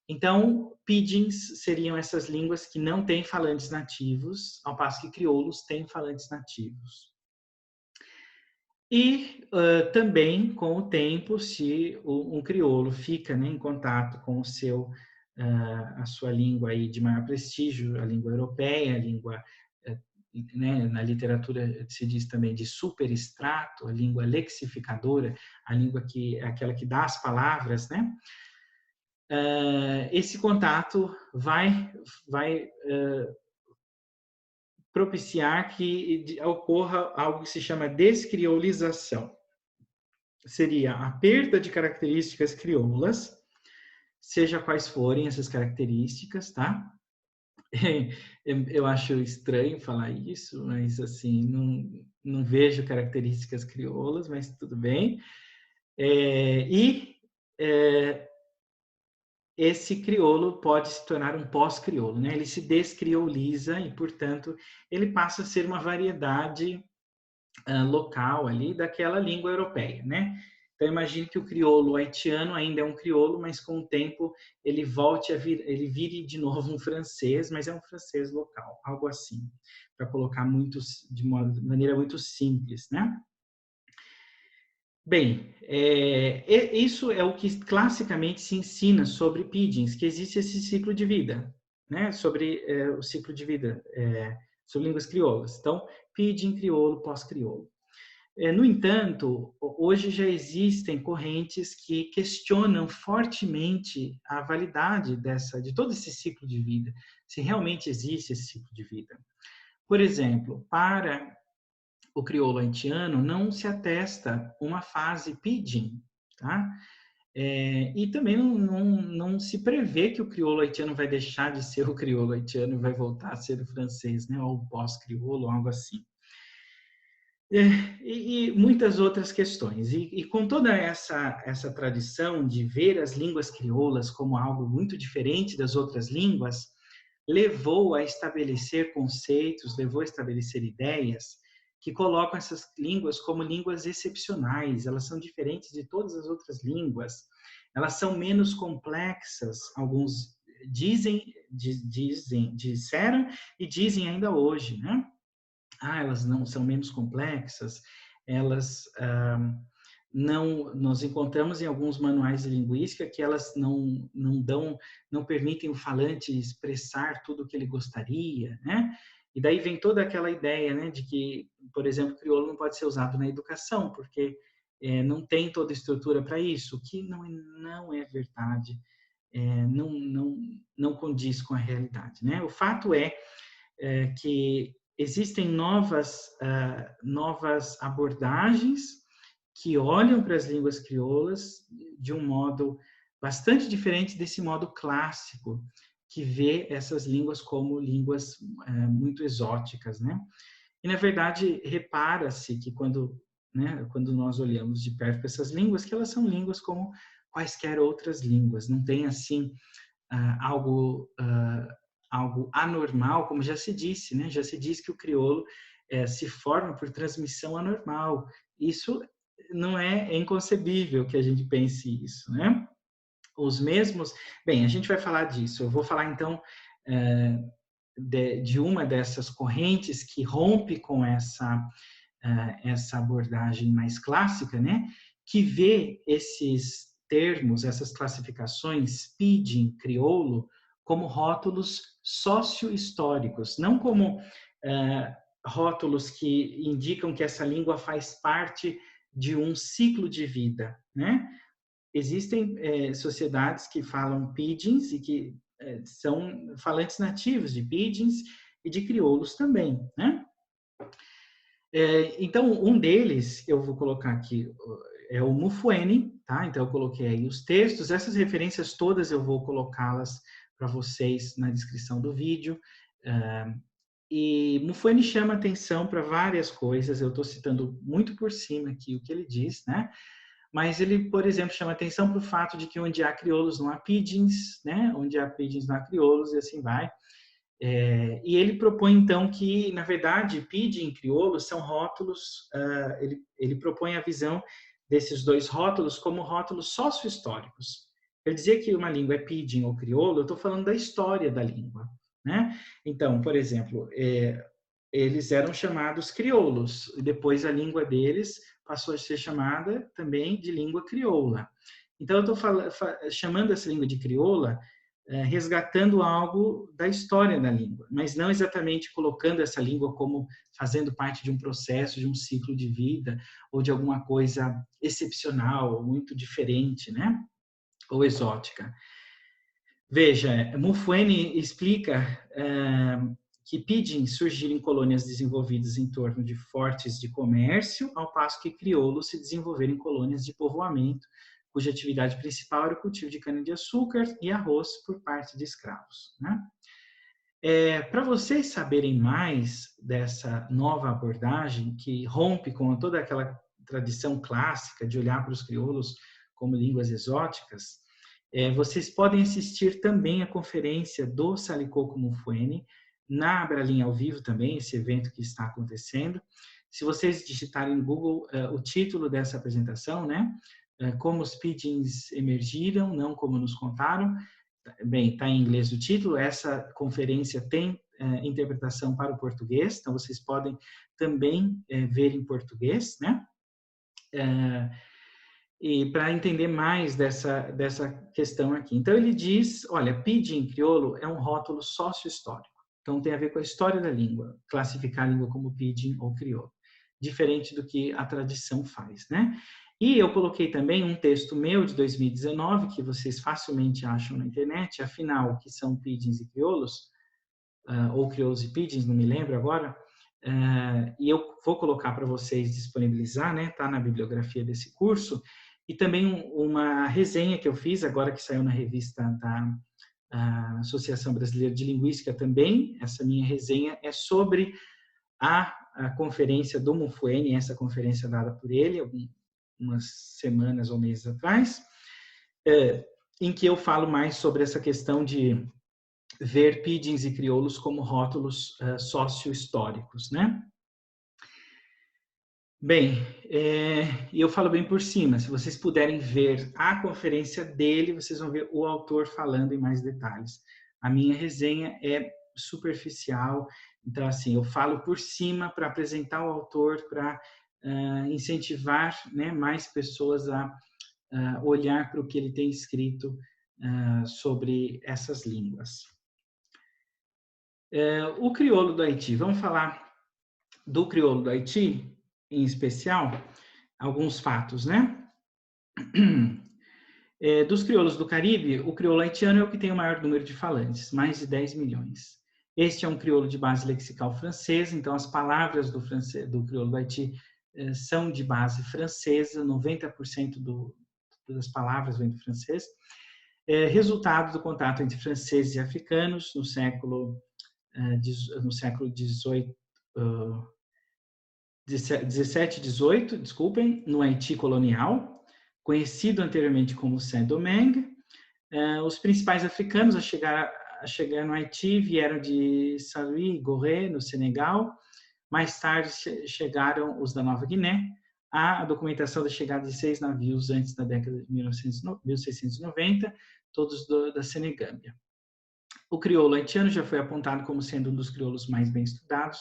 Então, pidgins seriam essas línguas que não têm falantes nativos, ao passo que crioulos têm falantes nativos. E também, com o tempo, se um crioulo fica, né, em contato com a sua língua aí de maior prestígio, a língua europeia, a língua, né, na literatura se diz também de superextrato, a língua lexificadora, a língua que é aquela que dá as palavras, né? Esse contato vai propiciar que ocorra algo que se chama descriolização. Seria a perda de características crioulas, seja quais forem essas características, tá? Eu acho estranho falar isso, mas assim, não vejo características crioulas, mas tudo bem. Esse crioulo pode se tornar um pós-crioulo, né? Ele se descrioliza e, portanto, ele passa a ser uma variedade local ali daquela língua europeia, né? Então, imagine que o crioulo haitiano ainda é um crioulo, mas com o tempo ele ele vire de novo um francês, mas é um francês local, algo assim, para colocar de maneira muito simples, né? Bem, isso é o que classicamente se ensina sobre pidgins, que existe esse ciclo de vida, né? Sobre o ciclo de vida, sobre línguas crioulas. Então, pidgin, crioulo, pós-crioulo. No entanto, hoje já existem correntes que questionam fortemente a validade de todo esse ciclo de vida, se realmente existe esse ciclo de vida. Por exemplo, para o crioulo haitiano não se atesta uma fase pidgin, tá? E também não se prevê que o crioulo haitiano vai deixar de ser o crioulo haitiano e vai voltar a ser o francês, né? Ou o pós-crioulo, algo assim. E muitas outras questões. E com toda essa tradição de ver as línguas crioulas como algo muito diferente das outras línguas, levou a estabelecer conceitos, levou a estabelecer ideias que colocam essas línguas como línguas excepcionais, elas são diferentes de todas as outras línguas, elas são menos complexas, alguns disseram e dizem ainda hoje, né? Elas não são menos complexas, elas não, nós encontramos em alguns manuais de linguística que elas não permitem o falante expressar tudo o que ele gostaria, né? E daí vem toda aquela ideia, né, de que, por exemplo, o crioulo não pode ser usado na educação, porque não tem toda a estrutura para isso, o que não é verdade, não condiz com a realidade, né? O fato é que existem novas abordagens que olham para as línguas crioulas de um modo bastante diferente desse modo clássico, que vê essas línguas como línguas muito exóticas, né? E, na verdade, repara-se que quando nós olhamos de perto para essas línguas, que elas são línguas como quaisquer outras línguas, não tem, assim, algo anormal, como já se disse, né? Já se diz que o crioulo se forma por transmissão anormal. Isso não é inconcebível que a gente pense isso, né? Os mesmos... Bem, a gente vai falar disso. Eu vou falar, então, de uma dessas correntes que rompe com essa abordagem mais clássica, né? Que vê esses termos, essas classificações, pidgin, crioulo, como rótulos sociohistóricos, não como rótulos que indicam que essa língua faz parte de um ciclo de vida, né? Existem sociedades que falam pidgins e que são falantes nativos de pidgins e de crioulos também, né? Então, um deles, eu vou colocar aqui, é o Mufuene, tá? Então, eu coloquei aí os textos. Essas referências todas eu vou colocá-las para vocês na descrição do vídeo. E Mufuene chama atenção para várias coisas. Eu estou citando muito por cima aqui o que ele diz, né? Mas ele, por exemplo, chama atenção para o fato de que onde há crioulos não há pidgins, né? Onde há pidgins não há crioulos, e assim vai. E ele propõe, então, que, na verdade, pidgin e crioulo são rótulos, ele propõe a visão desses dois rótulos como rótulos sociohistóricos. Ele dizia que uma língua é pidgin ou crioulo, eu estou falando da história da língua, né? Então, por exemplo, eles eram chamados crioulos, e depois a língua deles passou a ser chamada também de língua crioula. Então, eu estou chamando essa língua de crioula resgatando algo da história da língua, mas não exatamente colocando essa língua como fazendo parte de um processo, de um ciclo de vida, ou de alguma coisa excepcional, muito diferente, né? Ou exótica. Veja, Mufuene explica que pidgins surgiram em colônias desenvolvidas em torno de fortes de comércio, ao passo que crioulos se desenvolveram em colônias de povoamento, cuja atividade principal era o cultivo de cana-de-açúcar e arroz por parte de escravos, né? Para vocês saberem mais dessa nova abordagem que rompe com toda aquela tradição clássica de olhar para os crioulos como línguas exóticas, vocês podem assistir também a conferência do Salicoco Mufuene na Abralin ao vivo também, esse evento que está acontecendo. Se vocês digitarem no Google o título dessa apresentação, né? como os pidgins emergiram, não como nos contaram. Bem, está em inglês o título. Essa conferência tem interpretação para o português, então vocês podem também ver em português, né? E para entender mais dessa questão aqui. Então, ele diz, olha, pidgin crioulo é um rótulo sócio-histórico. Então, tem a ver com a história da língua, classificar a língua como pidgin ou crioulo, diferente do que a tradição faz, né? E eu coloquei também um texto meu de 2019, que vocês facilmente acham na internet, afinal, o que são pidgins e crioulos, ou crioulos e pidgins, não me lembro agora, e eu vou colocar para vocês disponibilizar, né? Tá na bibliografia desse curso, e também uma resenha que eu fiz, agora que saiu na revista da Associação Brasileira de Linguística também. Essa minha resenha é sobre a conferência do Mufuene, essa conferência dada por ele, umas semanas ou meses atrás, em que eu falo mais sobre essa questão de ver pidgins e crioulos como rótulos sócio-históricos, né? Bem, e eu falo bem por cima. Se vocês puderem ver a conferência dele, vocês vão ver o autor falando em mais detalhes. A minha resenha é superficial, então assim, eu falo por cima para apresentar o autor, para incentivar, né, mais pessoas a olhar para o que ele tem escrito sobre essas línguas. O crioulo do Haiti, vamos falar do crioulo do Haiti, em especial, alguns fatos, né? Dos crioulos do Caribe, o crioulo haitiano é o que tem o maior número de falantes, mais de 10 milhões. Este é um crioulo de base lexical francesa, então as palavras do crioulo do Haiti são de base francesa, 90% das palavras vêm do francês. Resultado do contato entre franceses e africanos no século XVII, 17 e 18, desculpem, no Haiti colonial, conhecido anteriormente como Saint-Domingue. Os principais africanos a chegar no Haiti vieram de Saint-Louis, Gorée, no Senegal. Mais tarde chegaram os da Nova Guiné. Há a documentação da chegada de 6 navios antes da década de 1690, todos da Senegâmbia. O crioulo haitiano já foi apontado como sendo um dos crioulos mais bem estudados.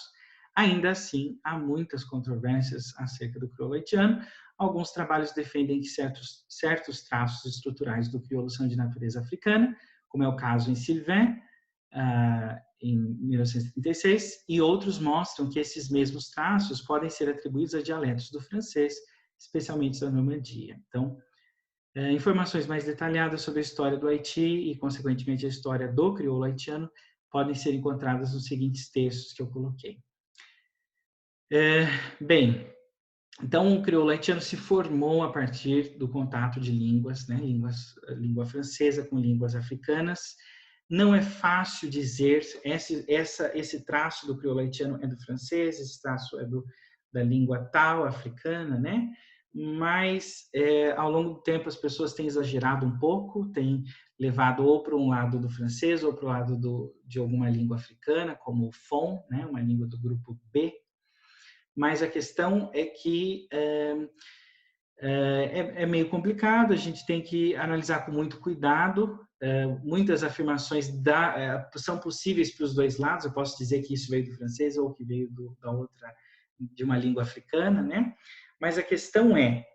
Ainda assim, há muitas controvérsias acerca do crioulo haitiano. Alguns trabalhos defendem que certos traços estruturais do crioulo são de natureza africana, como é o caso em Sylvain, em 1936, e outros mostram que esses mesmos traços podem ser atribuídos a dialetos do francês, especialmente da Normandia. Então, informações mais detalhadas sobre a história do Haiti e, consequentemente, a história do crioulo haitiano podem ser encontradas nos seguintes textos que eu coloquei. Bem, então o crioulo haitiano se formou a partir do contato de línguas, né? Língua francesa com línguas africanas. Não é fácil dizer esse traço do crioulo haitiano é do francês, esse traço é da língua tal africana, né? Mas ao longo do tempo as pessoas têm exagerado um pouco, têm levado ou para um lado do francês ou para o lado de alguma língua africana, como o Fon, né? Uma língua do grupo B. Mas a questão é que é meio complicado, a gente tem que analisar com muito cuidado. Muitas afirmações são possíveis para os dois lados. Eu posso dizer que isso veio do francês ou que veio de uma língua africana, né? Mas a questão é,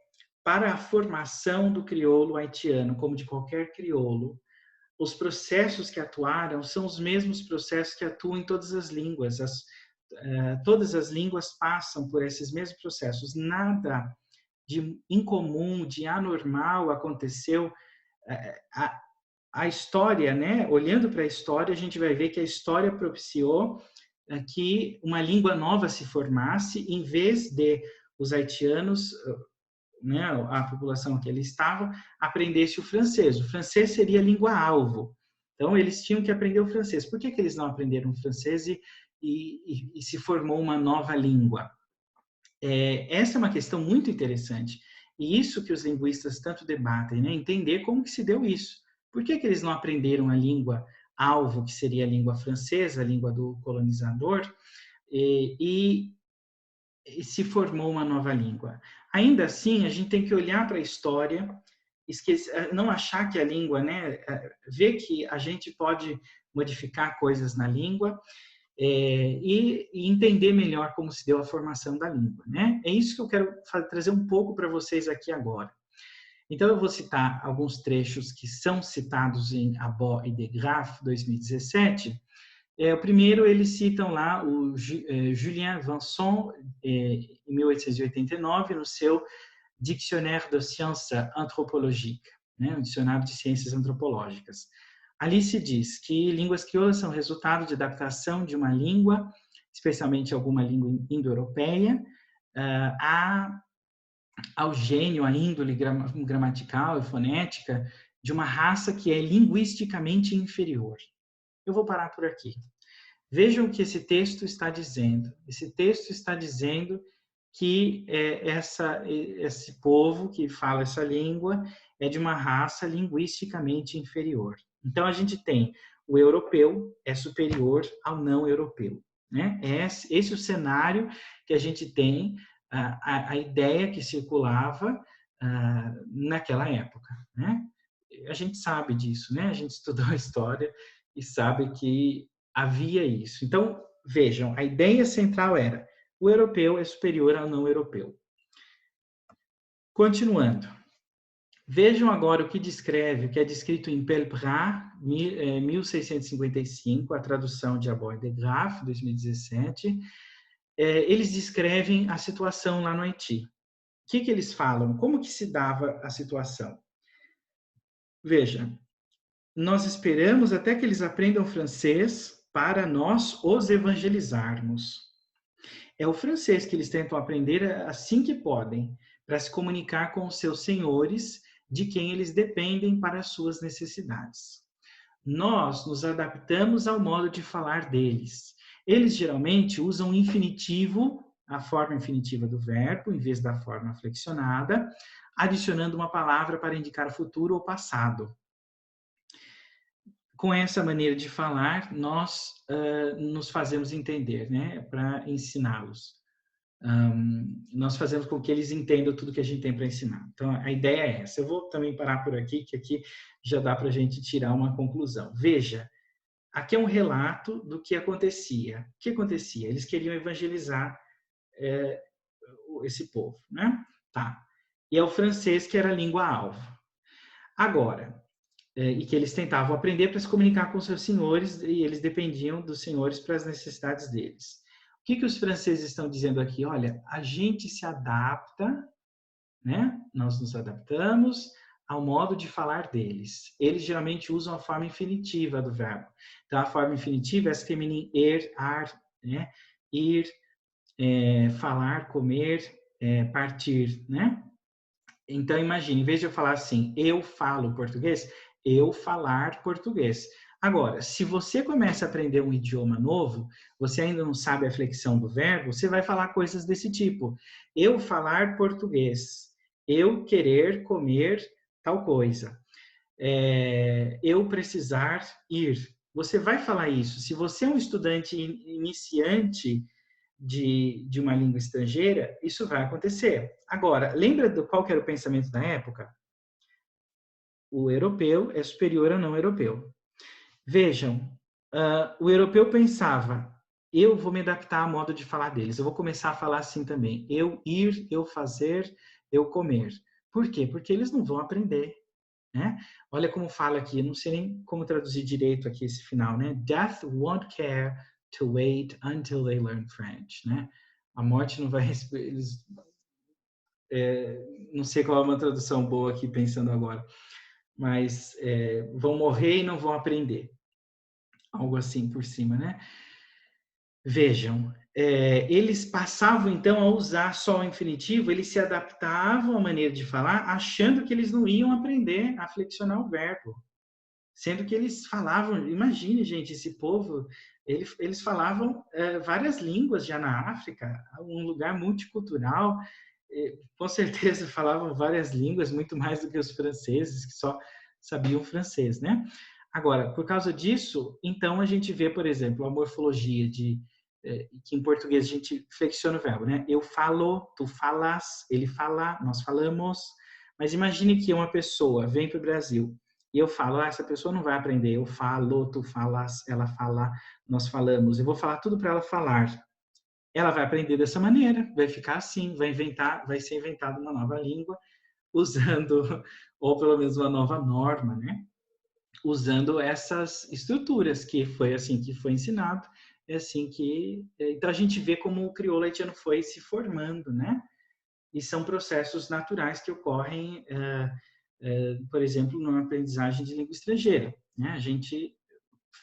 para a formação do crioulo haitiano, como de qualquer crioulo, os processos que atuaram são os mesmos processos que atuam em todas as línguas. Todas as línguas passam por esses mesmos processos. Nada de incomum, de anormal aconteceu. A história, né? Olhando para a história, a gente vai ver que a história propiciou que uma língua nova se formasse, em vez de os haitianos, né, a população que ali estava, aprendesse o francês. O francês seria a língua-alvo. Então, eles tinham que aprender o francês. Por que eles não aprenderam o francês e se formou uma nova língua? Essa é uma questão muito interessante. E isso que os linguistas tanto debatem, né? Entender como que se deu isso. Por que eles não aprenderam a língua-alvo, que seria a língua francesa, a língua do colonizador, e se formou uma nova língua. Ainda assim, a gente tem que olhar para a história, não achar que a língua, né, ver que a gente pode modificar coisas na língua, e entender melhor como se deu a formação da língua, né? É isso que eu quero trazer um pouco para vocês aqui agora. Então, eu vou citar alguns trechos que são citados em Abot e de Graaf, 2017. O primeiro, eles citam lá o Julien Vanson, em 1889, no seu Dictionnaire de Sciences Anthropologiques, né? Um dicionário de ciências antropológicas. Ali se diz que línguas crioulas são resultado de adaptação de uma língua, especialmente alguma língua indo-europeia, ao gênio, à índole gramatical e fonética de uma raça que é linguisticamente inferior. Eu vou parar por aqui. Vejam o que esse texto está dizendo. Esse texto está dizendo que esse povo que fala essa língua é de uma raça linguisticamente inferior. Então, a gente tem o europeu é superior ao não europeu, né? Esse é o cenário que a gente tem, a ideia que circulava naquela época, né? A gente sabe disso, né? A gente estudou a história e sabe que havia isso. Então, vejam, a ideia central era: o europeu é superior ao não europeu. Continuando. Vejam agora o que descreve, o que é descrito em Pelleprat, 1655, a tradução de Abot de Graaf, 2017. Eles descrevem a situação lá no Haiti. O que eles falam? Como que se dava a situação? Veja, nós esperamos até que eles aprendam francês para nós os evangelizarmos. É o francês que eles tentam aprender assim que podem, para se comunicar com os seus senhores, de quem eles dependem para as suas necessidades. Nós nos adaptamos ao modo de falar deles. Eles geralmente usam o infinitivo, a forma infinitiva do verbo, em vez da forma flexionada, adicionando uma palavra para indicar futuro ou passado. Com essa maneira de falar, nós nos fazemos entender, né, para ensiná-los. Nós fazemos com que eles entendam tudo que a gente tem para ensinar. Então, a ideia é essa. Eu vou também parar por aqui, que aqui já dá para a gente tirar uma conclusão. Veja, aqui é um relato do que acontecia. O que acontecia? Eles queriam evangelizar esse povo, né? Tá. E é o francês que era a língua-alvo. Agora, e que eles tentavam aprender para se comunicar com seus senhores, e eles dependiam dos senhores para as necessidades deles. O que os franceses estão dizendo aqui? Olha, a gente se adapta, né? Nós nos adaptamos ao modo de falar deles. Eles geralmente usam a forma infinitiva do verbo. Então, a forma infinitiva é essa que termina em er, ar, né? Ir, falar, comer, partir, né? Então, imagine, em vez de eu falar assim, eu falo português, eu falar português. Agora, se você começa a aprender um idioma novo, você ainda não sabe a flexão do verbo, você vai falar coisas desse tipo. Eu falar português. Eu querer comer tal coisa. Eu precisar ir. Você vai falar isso. Se você é um estudante iniciante de uma língua estrangeira, isso vai acontecer. Agora, lembra qual que era o pensamento da época? O europeu é superior ao não europeu. Vejam, o europeu pensava, eu vou me adaptar ao modo de falar deles, eu vou começar a falar assim também, eu ir, eu fazer, eu comer. Por quê? Porque eles não vão aprender, né? Olha como fala aqui, não sei nem como traduzir direito aqui esse final, né? Death won't care to wait until they learn French, né? A morte não vai... Eles, não sei qual é uma tradução boa aqui pensando agora, mas vão morrer e não vão aprender. Algo assim por cima, né? Vejam, eles passavam então a usar só o infinitivo, eles se adaptavam à maneira de falar, achando que eles não iam aprender a flexionar o verbo. Sendo que eles falavam, imagine, gente, esse povo, eles falavam várias línguas já na África, um lugar multicultural, com certeza falavam várias línguas, muito mais do que os franceses, que só sabiam francês, né? Agora, por causa disso, então a gente vê, por exemplo, a morfologia que em português a gente flexiona o verbo, né? Eu falo, tu falas, ele fala, nós falamos. Mas imagine que uma pessoa vem para o Brasil e eu falo, essa pessoa não vai aprender. Eu falo, tu falas, ela fala, nós falamos. Eu vou falar tudo para ela falar. Ela vai aprender dessa maneira, vai ficar assim, vai ser inventada uma nova língua usando, ou pelo menos uma nova norma, né? Usando essas estruturas que foi assim que foi ensinado, é assim que então a gente vê como o crioulo haitiano foi se formando, né? E são processos naturais que ocorrem, por exemplo, numa aprendizagem de língua estrangeira, né? A gente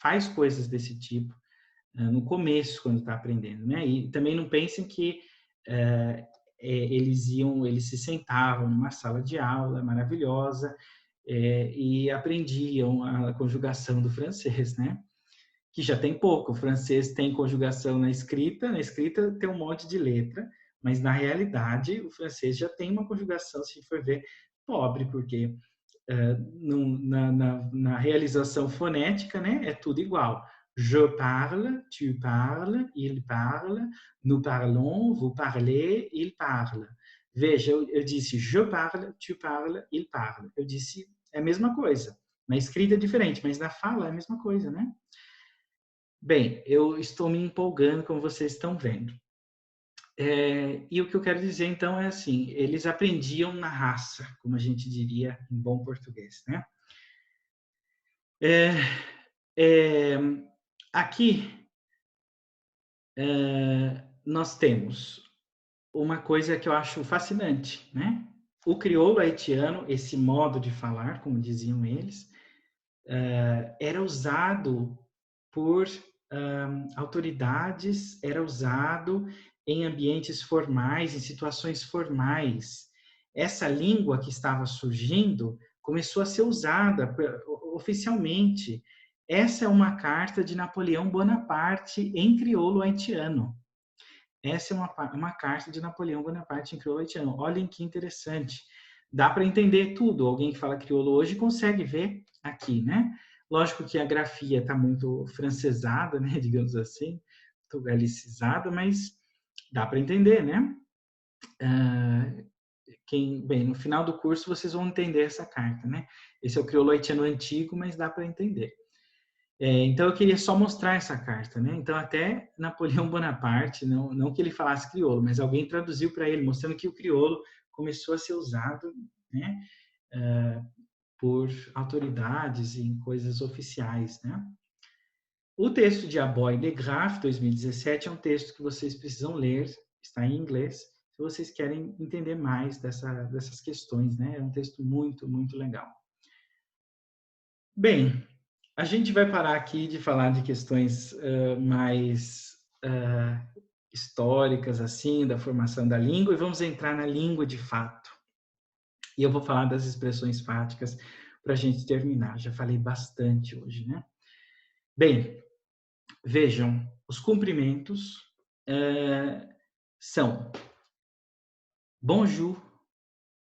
faz coisas desse tipo no começo quando está aprendendo, né? E também não pensem que eles se sentavam numa sala de aula maravilhosa e aprendiam a conjugação do francês, né? Que já tem pouco. O francês tem conjugação na escrita tem um monte de letra, mas na realidade o francês já tem uma conjugação, se for ver, pobre, porque na realização fonética, né, é tudo igual. Je parle, tu parles, il parle, nous parlons, vous parlez, il parle. Veja, eu disse je parle, tu parles, il parle. Eu disse é a mesma coisa. Na escrita é diferente, mas na fala é a mesma coisa, né? Bem, eu estou me empolgando, como vocês estão vendo. E o que eu quero dizer, então, é assim, eles aprendiam na raça, como a gente diria em bom português, né? Aqui, nós temos uma coisa que eu acho fascinante, né? O crioulo haitiano, esse modo de falar, como diziam eles, era usado por autoridades, era usado em ambientes formais, em situações formais. Essa língua que estava surgindo começou a ser usada oficialmente. Essa é uma carta de Napoleão Bonaparte em crioulo haitiano. Essa é uma carta de Napoleão Bonaparte em crioulo haitiano. Olhem que interessante. Dá para entender tudo. Alguém que fala crioulo hoje consegue ver aqui, né? Lógico que a grafia está muito francesada, né? Digamos assim, muito galicizada, mas dá para entender, né? Bem, no final do curso vocês vão entender essa carta, né? Esse é o crioulo haitiano antigo, mas dá para entender. Então eu queria só mostrar essa carta, né? Então até Napoleão Bonaparte, não que ele falasse crioulo, mas alguém traduziu para ele, mostrando que o crioulo começou a ser usado, né? Por autoridades em coisas oficiais, né? O texto de Aboy de Graaf, 2017, é um texto que vocês precisam ler, está em inglês, se vocês querem entender mais dessas questões, né? É um texto muito, muito legal. Bem, a gente vai parar aqui de falar de questões mais históricas, assim, da formação da língua, e vamos entrar na língua de fato. E eu vou falar das expressões fáticas para a gente terminar. Já falei bastante hoje, né? Bem, vejam, os cumprimentos são bonjour.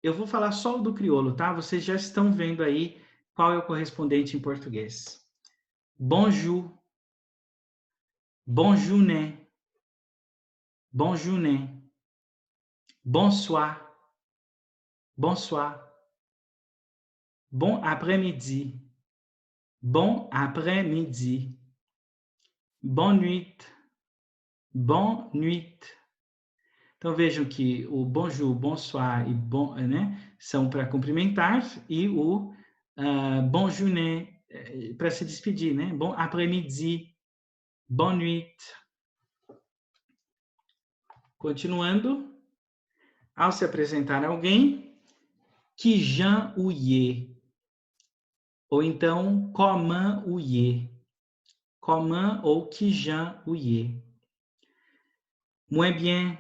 Eu vou falar só o do crioulo, tá? Vocês já estão vendo aí qual é o correspondente em português. Bonjour. Bonne journée. Bonne journée. Bonsoir. Bonsoir. Bon après-midi. Bon après-midi. Bonne nuit. Bonne nuit. Então vejam que o bonjour, bonsoir e bon, né, são para cumprimentar e o bonne journée para se despedir, né? Bon après-midi. Bonne nuit. Continuando, ao se apresentar a alguém, qui Jean ouye. Ou então, comment ouye. Comment ou qui Jean ouye. Muito bien.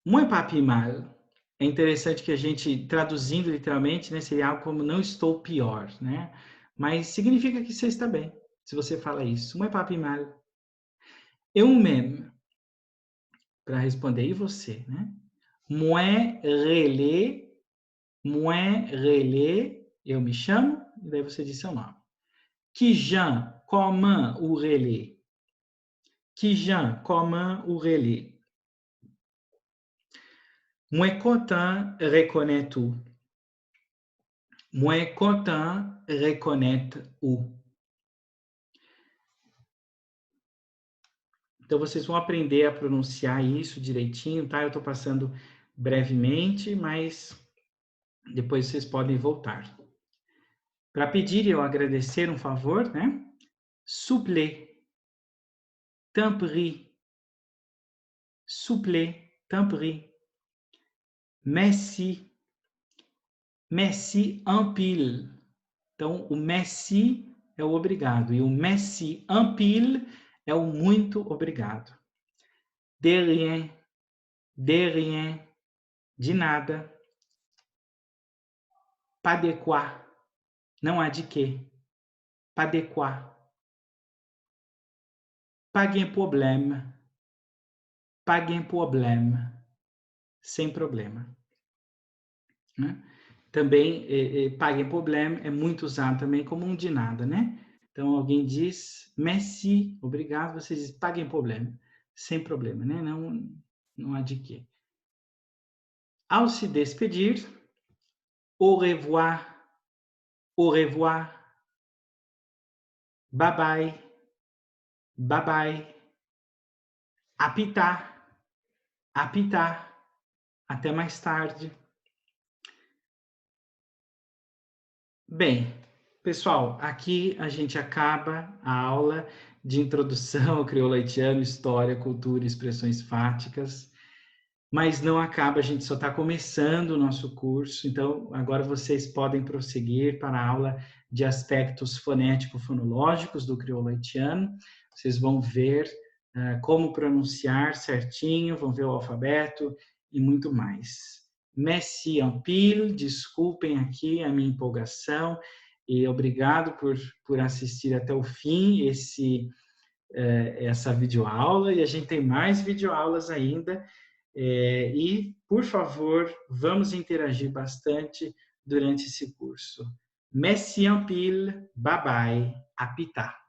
Muito papi mal. É interessante que a gente, traduzindo literalmente, né, seria algo como não estou pior, né? Mas significa que você está bem, se você fala isso. Muito papi mal. Eu mesmo, para responder, e você, né? Moi relé, eu me chamo, e daí você diz seu nome. Que Jean, comment ou relé? Qui Jean, comment ou relais. Moins content, reconnaît tout. Moins content, reconnaît o. Então, vocês vão aprender a pronunciar isso direitinho, tá? Eu estou passando brevemente, mas depois vocês podem voltar. Para pedir e eu agradecer um favor, né? Souple, tempri, souple, tempri. Merci, merci en pile. Então, o merci é o obrigado e o merci en pile é o muito obrigado. De rien, de nada. Pas de quoi, não há de quê. Pas de quoi. Pas de problème, pas de problème. Sem problema. Né? Também, pague problema é muito usado também como um de nada, né? Então, alguém diz merci, obrigado, você diz pague problema, sem problema, né? Não há de quê. Ao se despedir, au revoir, bye bye, bye bye, apitar, apitar, até mais tarde. Bem, pessoal, aqui a gente acaba a aula de introdução ao crioulo haitiano, história, cultura e expressões fáticas, mas não acaba, a gente só está começando o nosso curso, então agora vocês podem prosseguir para a aula de aspectos fonético-fonológicos do crioulo haitiano, vocês vão ver como pronunciar certinho, vão ver o alfabeto e muito mais. Merci en pile, desculpem aqui a minha empolgação e obrigado por assistir até o fim essa videoaula e a gente tem mais videoaulas ainda e, por favor, vamos interagir bastante durante esse curso. Merci en pile, bye bye, apita.